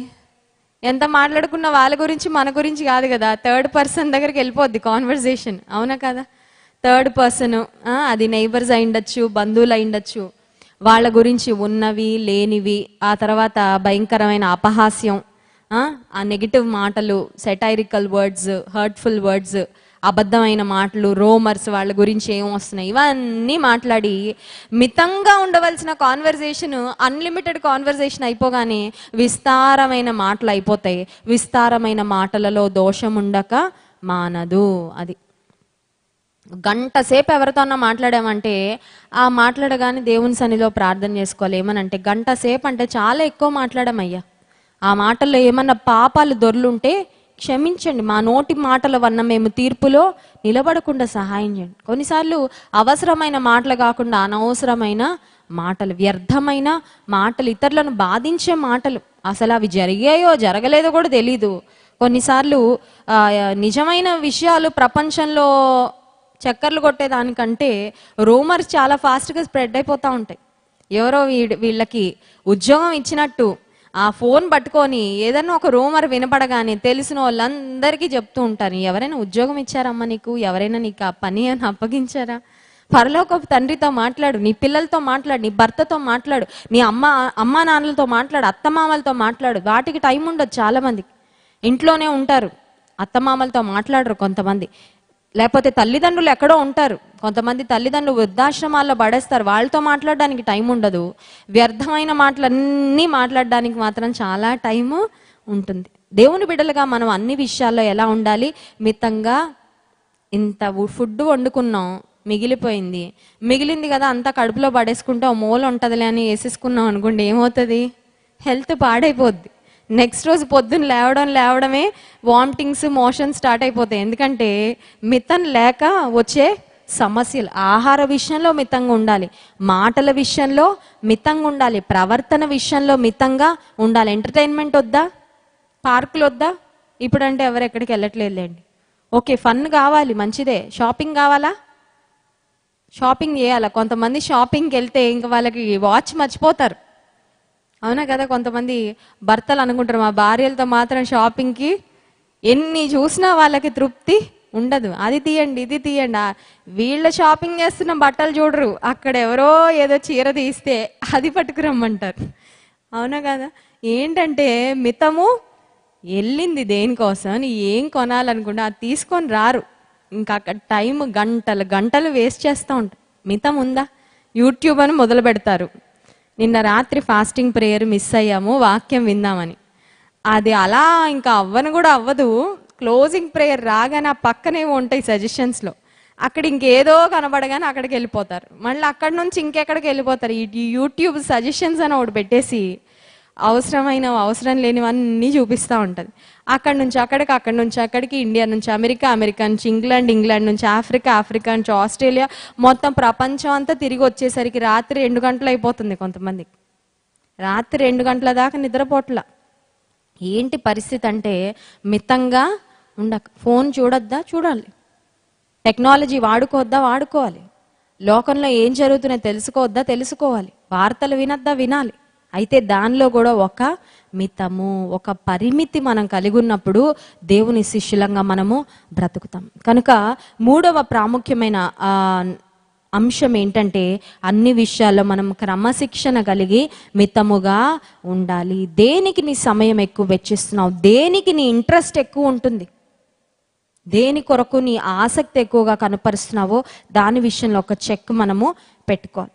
ఎంత మాట్లాడుకున్న వాళ్ళ గురించి మన గురించి కాదు కదా, థర్డ్ పర్సన్ దగ్గరికి వెళ్ళిపోద్ది కాన్వర్సేషన్, అవునా కదా? థర్డ్ పర్సన్, అది నైబర్స్ అయి ఉండొచ్చు, బంధువులు అయి ఉండొచ్చు, వాళ్ళ గురించి ఉన్నవి లేనివి, ఆ తర్వాత భయంకరమైన అపహాస్యం, ఆ నెగిటివ్ మాటలు, సెటైరికల్ వర్డ్స్, హర్ట్ఫుల్ వర్డ్స్, అబద్ధమైన మాటలు, రోమర్స్, వాళ్ళ గురించి ఏం వస్తున్నాయి, ఇవన్నీ మాట్లాడి మితంగా ఉండవలసిన కాన్వర్సేషన్ అన్లిమిటెడ్ కాన్వర్సేషన్ అయిపోగానే విస్తారమైన మాటలు అయిపోతాయి. విస్తారమైన మాటలలో దోషం ఉండక మానదు. అది గంట సేపు ఎవరితోన్నా మాట్లాడామంటే ఆ మాట్లాడగానే దేవుని సన్నిధిలో ప్రార్థన చేసుకోవాలి. ఏమనంటే గంట సేపు అంటే చాలా ఎక్కువ మాట్లాడామయ్యా, ఆ మాటల్లో ఏమన్నా పాపాలు దొర్లుంటే క్షమించండి, మా నోటి మాటల వల్ల మేము తీర్పులో నిలబడకుండా సహాయం చేయండి. కొన్నిసార్లు అవసరమైన మాటలు కాకుండా అనవసరమైన మాటలు, వ్యర్థమైన మాటలు, ఇతరులను బాధించే మాటలు, అసలు అవి జరిగాయో జరగలేదో కూడా తెలీదు. కొన్నిసార్లు నిజమైన విషయాలు ప్రపంచంలో చక్కర్లు కొట్టేదానికంటే రూమర్స్ చాలా ఫాస్ట్గా స్ప్రెడ్ అయిపోతూ ఉంటాయి. ఎవరో వీళ్ళకి ఉద్యోగం ఇచ్చినట్టు ఆ ఫోన్ పట్టుకొని ఏదన్నా ఒక రూమర్ వినపడగానే తెలిసిన వాళ్ళందరికీ చెప్తూ ఉంటారు. ఎవరైనా ఉద్యోగం ఇచ్చారమ్మా నీకు? ఎవరైనా నీకు ఆ పని అని అప్పగించారా? పరలోకపు తండ్రితో మాట్లాడు, నీ పిల్లలతో మాట్లాడు, నీ భర్తతో మాట్లాడు, నీ అమ్మా నాన్నలతో మాట్లాడు, అత్తమామలతో మాట్లాడు. వాటికి టైం ఉండదు. చాలా మందికి ఇంట్లోనే ఉంటారు, అత్తమామలతో మాట్లాడరు కొంతమంది. లేకపోతే తల్లిదండ్రులు ఎక్కడో ఉంటారు, కొంతమంది తల్లిదండ్రులు వృద్ధాశ్రమాల్లో పడేస్తారు, వాళ్ళతో మాట్లాడడానికి టైం ఉండదు. వ్యర్థమైన మాటలన్నీ మాట్లాడడానికి మాత్రం చాలా టైము ఉంటుంది. దేవుని బిడ్డలుగా మనం అన్ని విషయాల్లో ఎలా ఉండాలి? మితంగా. ఇంత ఫుడ్ వండుకున్నాం, మిగిలింది కదా అంతా కడుపులో పడేసుకుంటే ఓ మూల ఉంటుందిలే అని వేసేసుకున్నాం అనుకోండి, ఏమవుతుంది? హెల్త్ పాడైపోద్ది. నెక్స్ట్ రోజు పొద్దున్న లేవడమే వామిటింగ్స్, మోషన్ స్టార్ట్ అయిపోతాయి. ఎందుకంటే మితం లేక వచ్చే సమస్యలు. ఆహార విషయంలో మితంగా ఉండాలి, మాటల విషయంలో మితంగా ఉండాలి, ప్రవర్తన విషయంలో మితంగా ఉండాలి. ఎంటర్టైన్మెంట్ వద్దా? పార్కులు వద్దా? ఇప్పుడంటే ఎవరు ఎక్కడికి వెళ్ళట్లేదులేండి. ఓకే, ఫన్ కావాలి, మంచిదే. షాపింగ్ కావాలా? షాపింగ్ చేయాలా? కొంతమంది షాపింగ్కి వెళ్తే ఇంకా వాళ్ళకి వాచ్ మర్చిపోతారు, అవునా కదా? కొంతమంది భర్తలు అనుకుంటారు మా భార్యలతో మాత్రం షాపింగ్కి ఎన్ని చూసినా వాళ్ళకి తృప్తి ఉండదు. అది తీయండి, ఇది తీయండి. వీళ్ళ షాపింగ్ చేస్తున్న బట్టలు చూడరు, అక్కడ ఎవరో ఏదో చీర తీస్తే అది పట్టుకురమ్మంటారు, అవునా కదా? ఏంటంటే మితము. వెళ్ళింది దేనికోసం, ఏం కొనాలనుకుంటే అది తీసుకొని రారు, ఇంకా అక్కడ టైం గంటలు వేస్ట్ చేస్తూ ఉంటారు. మితం ఉందా? యూట్యూబ్ అని మొదలు పెడతారు. నిన్న రాత్రి ఫాస్టింగ్ ప్రేయర్ మిస్ అయ్యాము, వాక్యం విందామని. అది అలా ఇంకా కూడా అవ్వదు. క్లోజింగ్ ప్రేయర్ రాగానే ఆ పక్కనే ఉంటాయి సజెషన్స్లో, అక్కడ ఇంకేదో కనబడగానే అక్కడికి వెళ్ళిపోతారు. మళ్ళీ అక్కడి నుంచి ఇంకెక్కడికి వెళ్ళిపోతారు. ఈ యూట్యూబ్ సజెషన్స్ అని ఒకటి పెట్టేసి అవసరం లేనివన్నీ చూపిస్తూ ఉంటుంది. అక్కడి నుంచి అక్కడికి, ఇండియా నుంచి అమెరికా, అమెరికా నుంచి ఇంగ్లాండ్, ఇంగ్లాండ్ నుంచి ఆఫ్రికా, ఆఫ్రికా నుంచి ఆస్ట్రేలియా, మొత్తం ప్రపంచం అంతా తిరిగి వచ్చేసరికి రాత్రి 2 గంటలు అయిపోతుంది. కొంతమందికి రాత్రి 2 గంటల దాకా నిద్రపోట్ల. ఏంటి పరిస్థితి అంటే మితంగా ఉండక. ఫోన్ చూడొద్దా? చూడాలి. టెక్నాలజీ వాడుకోవద్దా? వాడుకోవాలి. లోకంలో ఏం జరుగుతున్నాయో తెలుసుకోవద్దా? తెలుసుకోవాలి. వార్తలు వినొద్దా? వినాలి. అయితే దానిలో కూడా ఒక మితము, ఒక పరిమితి మనం కలిగి ఉన్నప్పుడు దేవుని శిష్యులంగా మనము బ్రతుకుతాం. కనుక 3వ ప్రాముఖ్యమైన అంశం ఏంటంటే అన్ని విషయాల్లో మనం క్రమశిక్షణ కలిగి మితముగా ఉండాలి. దేనికి నీ సమయం ఎక్కువ వెచ్చిస్తున్నావు, దేనికి నీ ఇంట్రెస్ట్ ఎక్కువ ఉంటుంది, దేని కొరకు నీ ఆసక్తి ఎక్కువగా కనపరుస్తున్నావో దాని విషయంలో ఒక చెక్ మనము పెట్టుకోవాలి.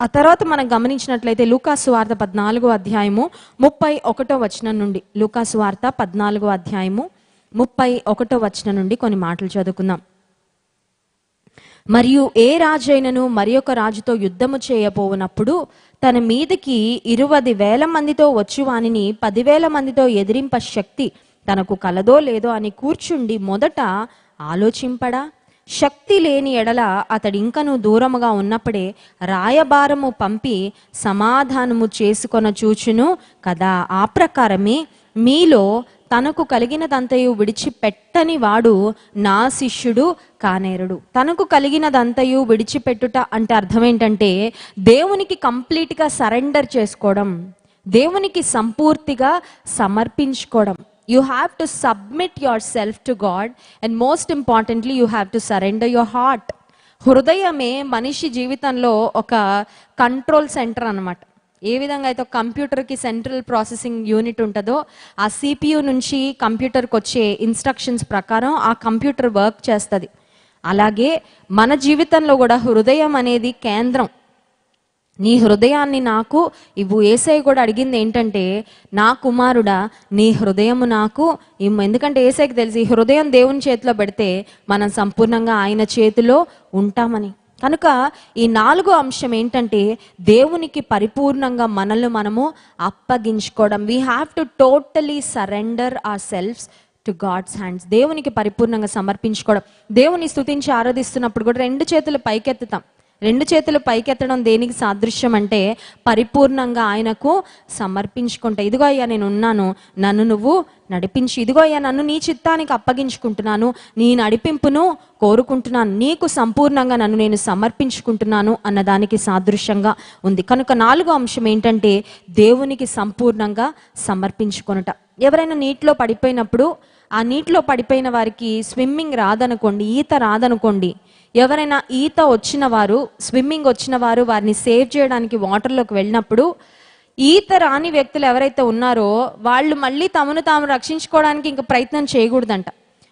ఆ తర్వాత మనం గమనించినట్లయితే లూకాసు వార్త 14వ అధ్యాయము 31వ వచనం నుండి, లూకాసు వార్త 14వ అధ్యాయము 31వ వచనం నుండి కొన్ని మాటలు చదువుకుందాం. మరియు ఏ రాజైనను మరి ఒక రాజుతో యుద్ధము చేయబోవునప్పుడు తన మీదకి 20,000 మందితో వచ్చు వానిని 10,000 మందితో ఎదిరింప శక్తి తనకు కలదో లేదో అని కూర్చుండి మొదట ఆలోచింపడా? శక్తి లేని ఎడల అతడింకను దూరముగా ఉన్నప్పుడే రాయబారము పంపి సమాధానము చేసుకొన చూచును కదా. ఆ ప్రకారమే మీలో తనకు కలిగినదంతయు విడిచిపెట్టని వాడు నా శిష్యుడు కానేరుడు. తనకు కలిగినదంతయు విడిచిపెట్టుట అంటే అర్థం ఏంటంటే దేవునికి కంప్లీట్గా సరెండర్ చేసుకోవడం, దేవునికి సంపూర్తిగా సమర్పించుకోవడం. You have to submit yourself to God and most importantly you have to surrender your heart. హృదయమే మనిషి జీవితంలో ఒక కంట్రోల్ సెంటర్ అన్నమాట. ఏ విధంగా అయితే ఒక కంప్యూటర్కి సెంట్రల్ ప్రాసెసింగ్ యూనిట్ ఉంటుందో ఆ సిపియు నుంచి కంప్యూటర్కి వచ్చే ఇన్స్ట్రక్షన్స్ ప్రకారం ఆ కంప్యూటర్ వర్క్ చేస్తుంది. అలాగే మన జీవితంలో కూడా హృదయం అనేది కేంద్రం. నీ హృదయాన్ని నాకు ఇవ్వు. యేసయ్య కూడా అడిగింది ఏంటంటే, నా కుమారుడా నీ హృదయము నాకు ఇవ్వు. ఎందుకంటే యేసయ్యకి తెలిసి హృదయం దేవుని చేతిలో పెడితే మనం సంపూర్ణంగా ఆయన చేతిలో ఉంటామని. కనుక ఈ 4వ అంశం ఏంటంటే దేవునికి పరిపూర్ణంగా మనల్ని మనము అప్పగించుకోవడం. We have to totally surrender our selves to God's hands. దేవునికి పరిపూర్ణంగా సమర్పించుకోవడం. దేవుని స్తుతించి ఆరాధిస్తున్నప్పుడు కూడా 2 చేతులు పైకెత్తుతాం. 2 చేతులు పైకెత్తడం దేనికి సాదృశ్యం అంటే పరిపూర్ణంగా ఆయనకు సమర్పించుకుంటా. ఇదిగో అయ్యా నేను ఉన్నాను, నన్ను నువ్వు నడిపించి. ఇదిగో అయ్యా నన్ను నీ చిత్తానికి అప్పగించుకుంటున్నాను, నీ నడిపింపును కోరుకుంటున్నాను, నీకు సంపూర్ణంగా నన్ను నేను సమర్పించుకుంటున్నాను అన్నదానికి సాదృశ్యంగా ఉంది. కనుక 4వ అంశం ఏంటంటే దేవునికి సంపూర్ణంగా సమర్పించుకొనుట. ఎవరైనా నీటిలో పడిపోయినప్పుడు ఆ నీటిలో పడిపోయిన వారికి స్విమ్మింగ్ రాదనుకోండి, ఈత రాదనుకోండి, ఎవరైనా ఈత వచ్చిన వారు, స్విమ్మింగ్ వచ్చిన వారు వారిని సేవ్ చేయడానికి వాటర్లోకి వెళ్ళినప్పుడు ఈత రాని వ్యక్తులు ఎవరైతే ఉన్నారో వాళ్ళు మళ్ళీ తమను తాము రక్షించుకోవడానికి ఇంకా ప్రయత్నం చేయకూడదంట.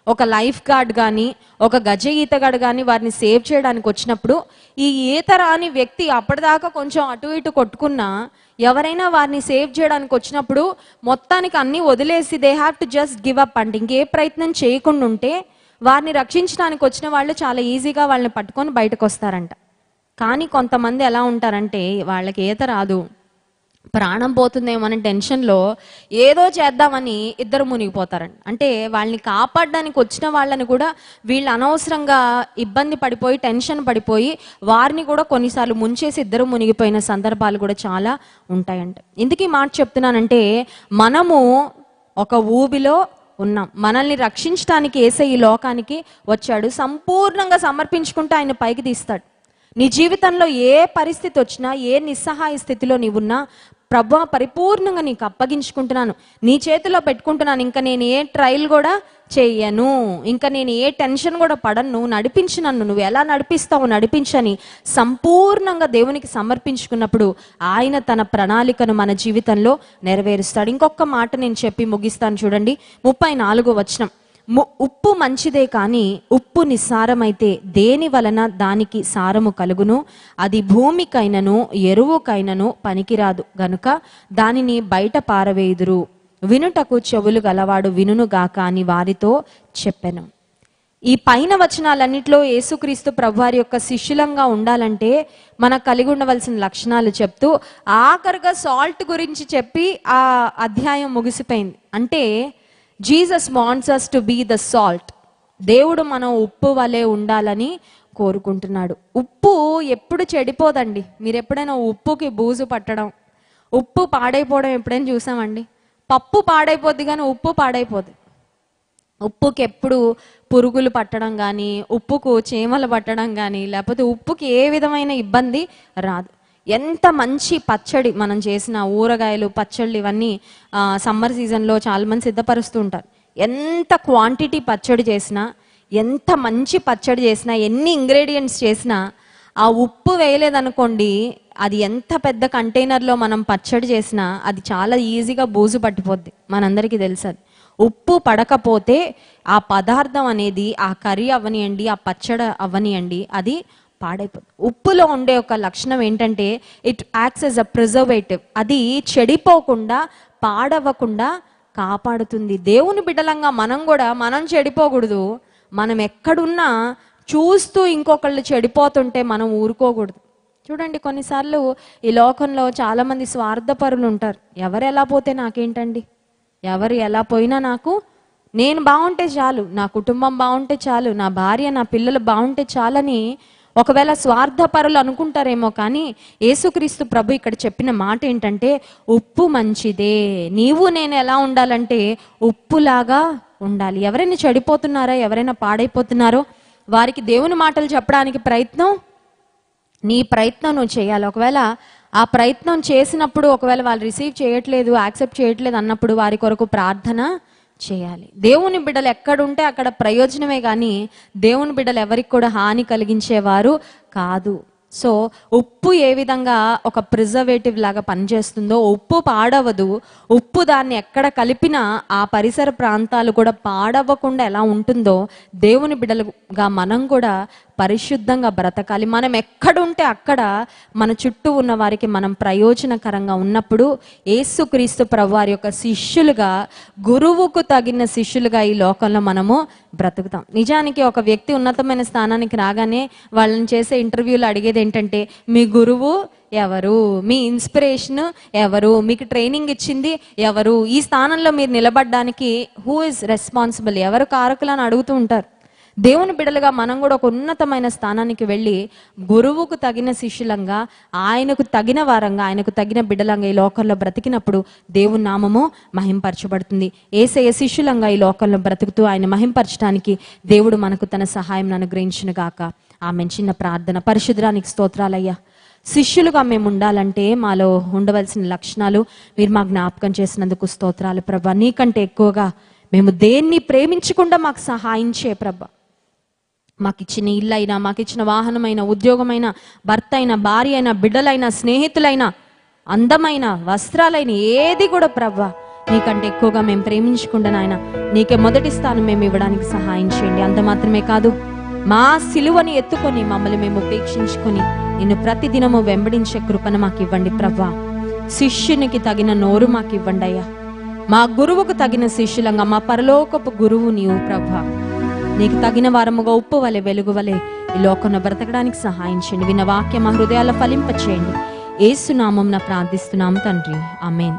ఒక లైఫ్ గార్డ్ కానీ ఒక గజ ఈతగాడు కానీ వారిని సేవ్ చేయడానికి వచ్చినప్పుడు ఈ ఈత రాని వ్యక్తి అప్పటిదాకా కొంచెం అటు ఇటు కొట్టుకున్నా ఎవరైనా వారిని సేవ్ చేయడానికి వచ్చినప్పుడు మొత్తానికి అన్నీ వదిలేసి they have to just give up అంటే ఇంకే ప్రయత్నం చేయకుండా ఉంటే వారిని రక్షించడానికి వచ్చిన వాళ్ళు చాలా ఈజీగా వాళ్ళని పట్టుకొని బయటకు వస్తారంట. కానీ కొంతమంది ఎలా ఉంటారంటే వాళ్ళకి ఈత రాదు, ప్రాణం పోతుందేమోనని టెన్షన్లో ఏదో చేద్దామని ఇద్దరు మునిగిపోతారంట. అంటే వాళ్ళని కాపాడడానికి వచ్చిన వాళ్ళని కూడా వీళ్ళు అనవసరంగా ఇబ్బంది పడిపోయి టెన్షన్ పడిపోయి వారిని కూడా కొన్నిసార్లు ముంచేసి ఇద్దరు మునిగిపోయిన సందర్భాలు కూడా చాలా ఉంటాయంట. ఎందుకు ఈ మాట చెప్తున్నానంటే మనము ఒక ఊబిలో ఉన్నాం. మనల్ని రక్షించడానికి యేసయ్య ఈ లోకానికి వచ్చాడు. సంపూర్ణంగా సమర్పించుకుంటే ఆయన పైకి తీస్తాడు. నీ జీవితంలో ఏ పరిస్థితి వచ్చినా, ఏ నిస్సహాయ స్థితిలో నీవున్నా, ప్రభువా పరిపూర్ణంగా నీకు అప్పగించుకుంటున్నాను, నీ చేతిలో పెట్టుకుంటున్నాను, ఇంకా నేను ఏ ట్రయల్ కూడా చెయ్యను, ఇంకా నేను ఏ టెన్షన్ కూడా పడను, నువ్వు నడిపించు, నన్ను నువ్వు ఎలా నడిపిస్తావు నడిపించని సంపూర్ణంగా దేవునికి సమర్పించుకున్నప్పుడు ఆయన తన ప్రణాళికను మన జీవితంలో నెరవేరుస్తాడు. ఇంకొక మాట నేను చెప్పి ముగిస్తాను చూడండి. 34వ వచనం, ఉప్పు మంచిదే కానీ ఉప్పు నిస్సారమైతే దేని వలన దానికి సారము కలుగును? అది భూమికైనను ఎరువుకైనను పనికిరాదు గనుక దానిని బయట పారవేయుదురు. వినుటకు చెవులు గలవాడు వినుగాక అని వారితో చెప్పెను. ఈ పైన వచనాలన్నింటిలో యేసుక్రీస్తు ప్రభువారి యొక్క శిష్యులంగా ఉండాలంటే మనకు కలిగి ఉండవలసిన లక్షణాలు చెప్తూ ఆఖరిగా సాల్ట్ గురించి చెప్పి ఆ అధ్యాయం ముగిసిపోయింది. అంటే Jesus wants us to be the salt. దేవుడు మనం ఉప్పు వలె ఉండాలని కోరుకుంటున్నాడు. ఉప్పు ఎప్పుడు చెడిపోదండి. మీరు ఎప్పుడైనా ఉప్పుకి బూజు పట్టడం, ఉప్పు పాడైపోవడం ఎప్పుడైనా చూసామండి? పప్పు పాడైపోద్ది కానీ ఉప్పు పాడైపోద్ది. ఉప్పుకి ఎప్పుడు పురుగులు పట్టడం కానీ, ఉప్పుకు చీమలు పట్టడం కానీ, లేకపోతే ఉప్పుకి ఏ విధమైన ఇబ్బంది రాదు. ఎంత మంచి పచ్చడి మనం చేసిన ఊరగాయలు పచ్చళ్ళు ఇవన్నీ సమ్మర్ సీజన్లో చాలామంది సిద్ధపరుస్తూ ఉంటారు. ఎంత క్వాంటిటీ పచ్చడి చేసినా, ఎంత మంచి పచ్చడి చేసినా, ఎన్ని ఇంగ్రీడియంట్స్ చేసినా ఆ ఉప్పు వేయలేదనుకోండి, అది ఎంత పెద్ద కంటైనర్లో మనం పచ్చడి చేసినా అది చాలా ఈజీగా బూజు పట్టిపోద్ది. మనందరికీ తెలుసు అది. ఉప్పు పడకపోతే ఆ పదార్థం అనేది, ఆ కర్రీ అవ్వనియండి, ఆ పచ్చడి అవ్వనియండి, అది పాడైపోతుంది. ఉప్పులో ఉండే ఒక లక్షణం ఏంటంటే it acts as a preservative. అది చెడిపోకుండా, పాడవ్వకుండా కాపాడుతుంది. దేవుని బిడ్డలంగా మనం చెడిపోకూడదు. మనం ఎక్కడున్నా చూస్తూ ఇంకొకళ్ళు చెడిపోతుంటే మనం ఊరుకోకూడదు. చూడండి, కొన్నిసార్లు ఈ లోకంలో చాలామంది స్వార్థపరులు ఉంటారు. ఎవరు ఎలా పోతే నాకేంటండి, ఎవరు ఎలా పోయినా నేను బాగుంటే చాలు, నా కుటుంబం బాగుంటే చాలు, నా భార్య నా పిల్లలు బాగుంటే చాలని ఒకవేళ స్వార్థపరులు అనుకుంటారేమో, కానీ యేసుక్రీస్తు ప్రభు ఇక్కడ చెప్పిన మాట ఏంటంటే ఉప్పు మంచిదే. నీవు నేను ఎలా ఉండాలంటే ఉప్పులాగా ఉండాలి. ఎవరైనా చెడిపోతున్నారా, ఎవరైనా పాడైపోతున్నారో వారికి దేవుని మాటలు చెప్పడానికి నీ ప్రయత్నం నువ్వు చేయాలి. ఒకవేళ ఆ ప్రయత్నం చేసినప్పుడు ఒకవేళ వాళ్ళు రిసీవ్ చేయట్లేదు, యాక్సెప్ట్ చేయట్లేదు అన్నప్పుడు వారి కొరకు ప్రార్థన చేయాలి. దేవుని బిడ్డలు ఎక్కడుంటే అక్కడ ప్రయోజనమే, కానీ దేవుని బిడ్డలు ఎవరికి కూడా హాని కలిగించేవారు కాదు. సో ఉప్పు ఏ విధంగా ఒక ప్రిజర్వేటివ్ లాగా పనిచేస్తుందో, ఉప్పు పాడవదు. ఉప్పు దాన్ని ఎక్కడ కలిపినా ఆ పరిసర ప్రాంతాలు కూడా పాడవ్వకుండా ఎలా ఉంటుందో, దేవుని బిడ్డలుగా మనం కూడా పరిశుద్ధంగా బ్రతకాలి. మనం ఎక్కడుంటే అక్కడ మన చుట్టూ ఉన్న వారికి మనం ప్రయోజనకరంగా ఉన్నప్పుడు యేసుక్రీస్తు ప్రభువారి యొక్క శిష్యులుగా, గురువుకు తగిన శిష్యులుగా ఈ లోకంలో మనము బ్రతుకుతాం. నిజానికి ఒక వ్యక్తి ఉన్నతమైన స్థానానికి రాగానే వాళ్ళని చేసే ఇంటర్వ్యూలు అడిగేది ఏంటంటే మీ గురువు ఎవరు, మీ ఇన్స్పిరేషన్ ఎవరు, మీకు ట్రైనింగ్ ఇచ్చింది ఎవరు, ఈ స్థానంలో మీరు నిలబడడానికి హూ ఇస్ రెస్పాన్సిబుల్, ఎవరు కారకులని అడుగుతూ ఉంటారు. దేవుని బిడ్డలుగా మనం కూడా ఒక ఉన్నతమైన స్థానానికి వెళ్ళి గురువుకు తగిన శిష్యులంగా, ఆయనకు తగిన వారంగా, ఆయనకు తగిన బిడ్డలంగా ఈ లోకంలో బ్రతికినప్పుడు దేవుని నామము మహింపరచబడుతుంది. యేసయ్య శిష్యులంగా ఈ లోకంలో బ్రతుకుతూ ఆయన మహింపరచడానికి దేవుడు మనకు తన సహాయం అనుగ్రహించును గాక. ఆమె చిన్న ప్రార్థన. పరిశుద్ధానికి స్తోత్రాలయ్యా. శిష్యులుగా మేము ఉండాలంటే మాలో ఉండవలసిన లక్షణాలు మీరు మా జ్ఞాపకం చేసినందుకు స్తోత్రాలు ప్రభా. నీకంటే ఎక్కువగా మేము దేన్ని ప్రేమించకుండా మాకు సహాయం చేయ ప్రభా. మాకు ఇచ్చిన ఇల్లైనా, మాకు ఇచ్చిన వాహనమైన, ఉద్యోగమైన, భర్త అయినా, భార్య అయినా, బిడ్డలైనా, స్నేహితులైనా, అందమైన వస్త్రాలైన ఏది కూడా ప్రభా నీకంటే ఎక్కువగా మేము ప్రేమించకుండా నాయన నీకే మొదటి స్థానం మేము ఇవ్వడానికి సహాయం చేయండి. అంత మాత్రమే కాదు, మా సిలువని ఎత్తుకొని మమ్మల్ని మేము ఉపేక్షించుకొని నిన్ను ప్రతిదినము వెంబడించే కృపను మాకు ఇవ్వండి ప్రభా. శిష్యునికి తగిన నోరు మాకు ఇవ్వండి అయ్యా. మా గురువుకు తగిన శిష్యులంగా, మా పరలోకపు గురువు నీవు ప్రభా. నీకు తగిన వారముగా ఉప్పు వలె, వెలుగు వలె ఈ లోకంలో బ్రతకడానికి సహాయం చేయండి. విన్న వాక్యం మా హృదయాల ఫలింప చేయండి. యేసు నామమున ప్రార్థిస్తున్నాము తండ్రి, ఆమేన్.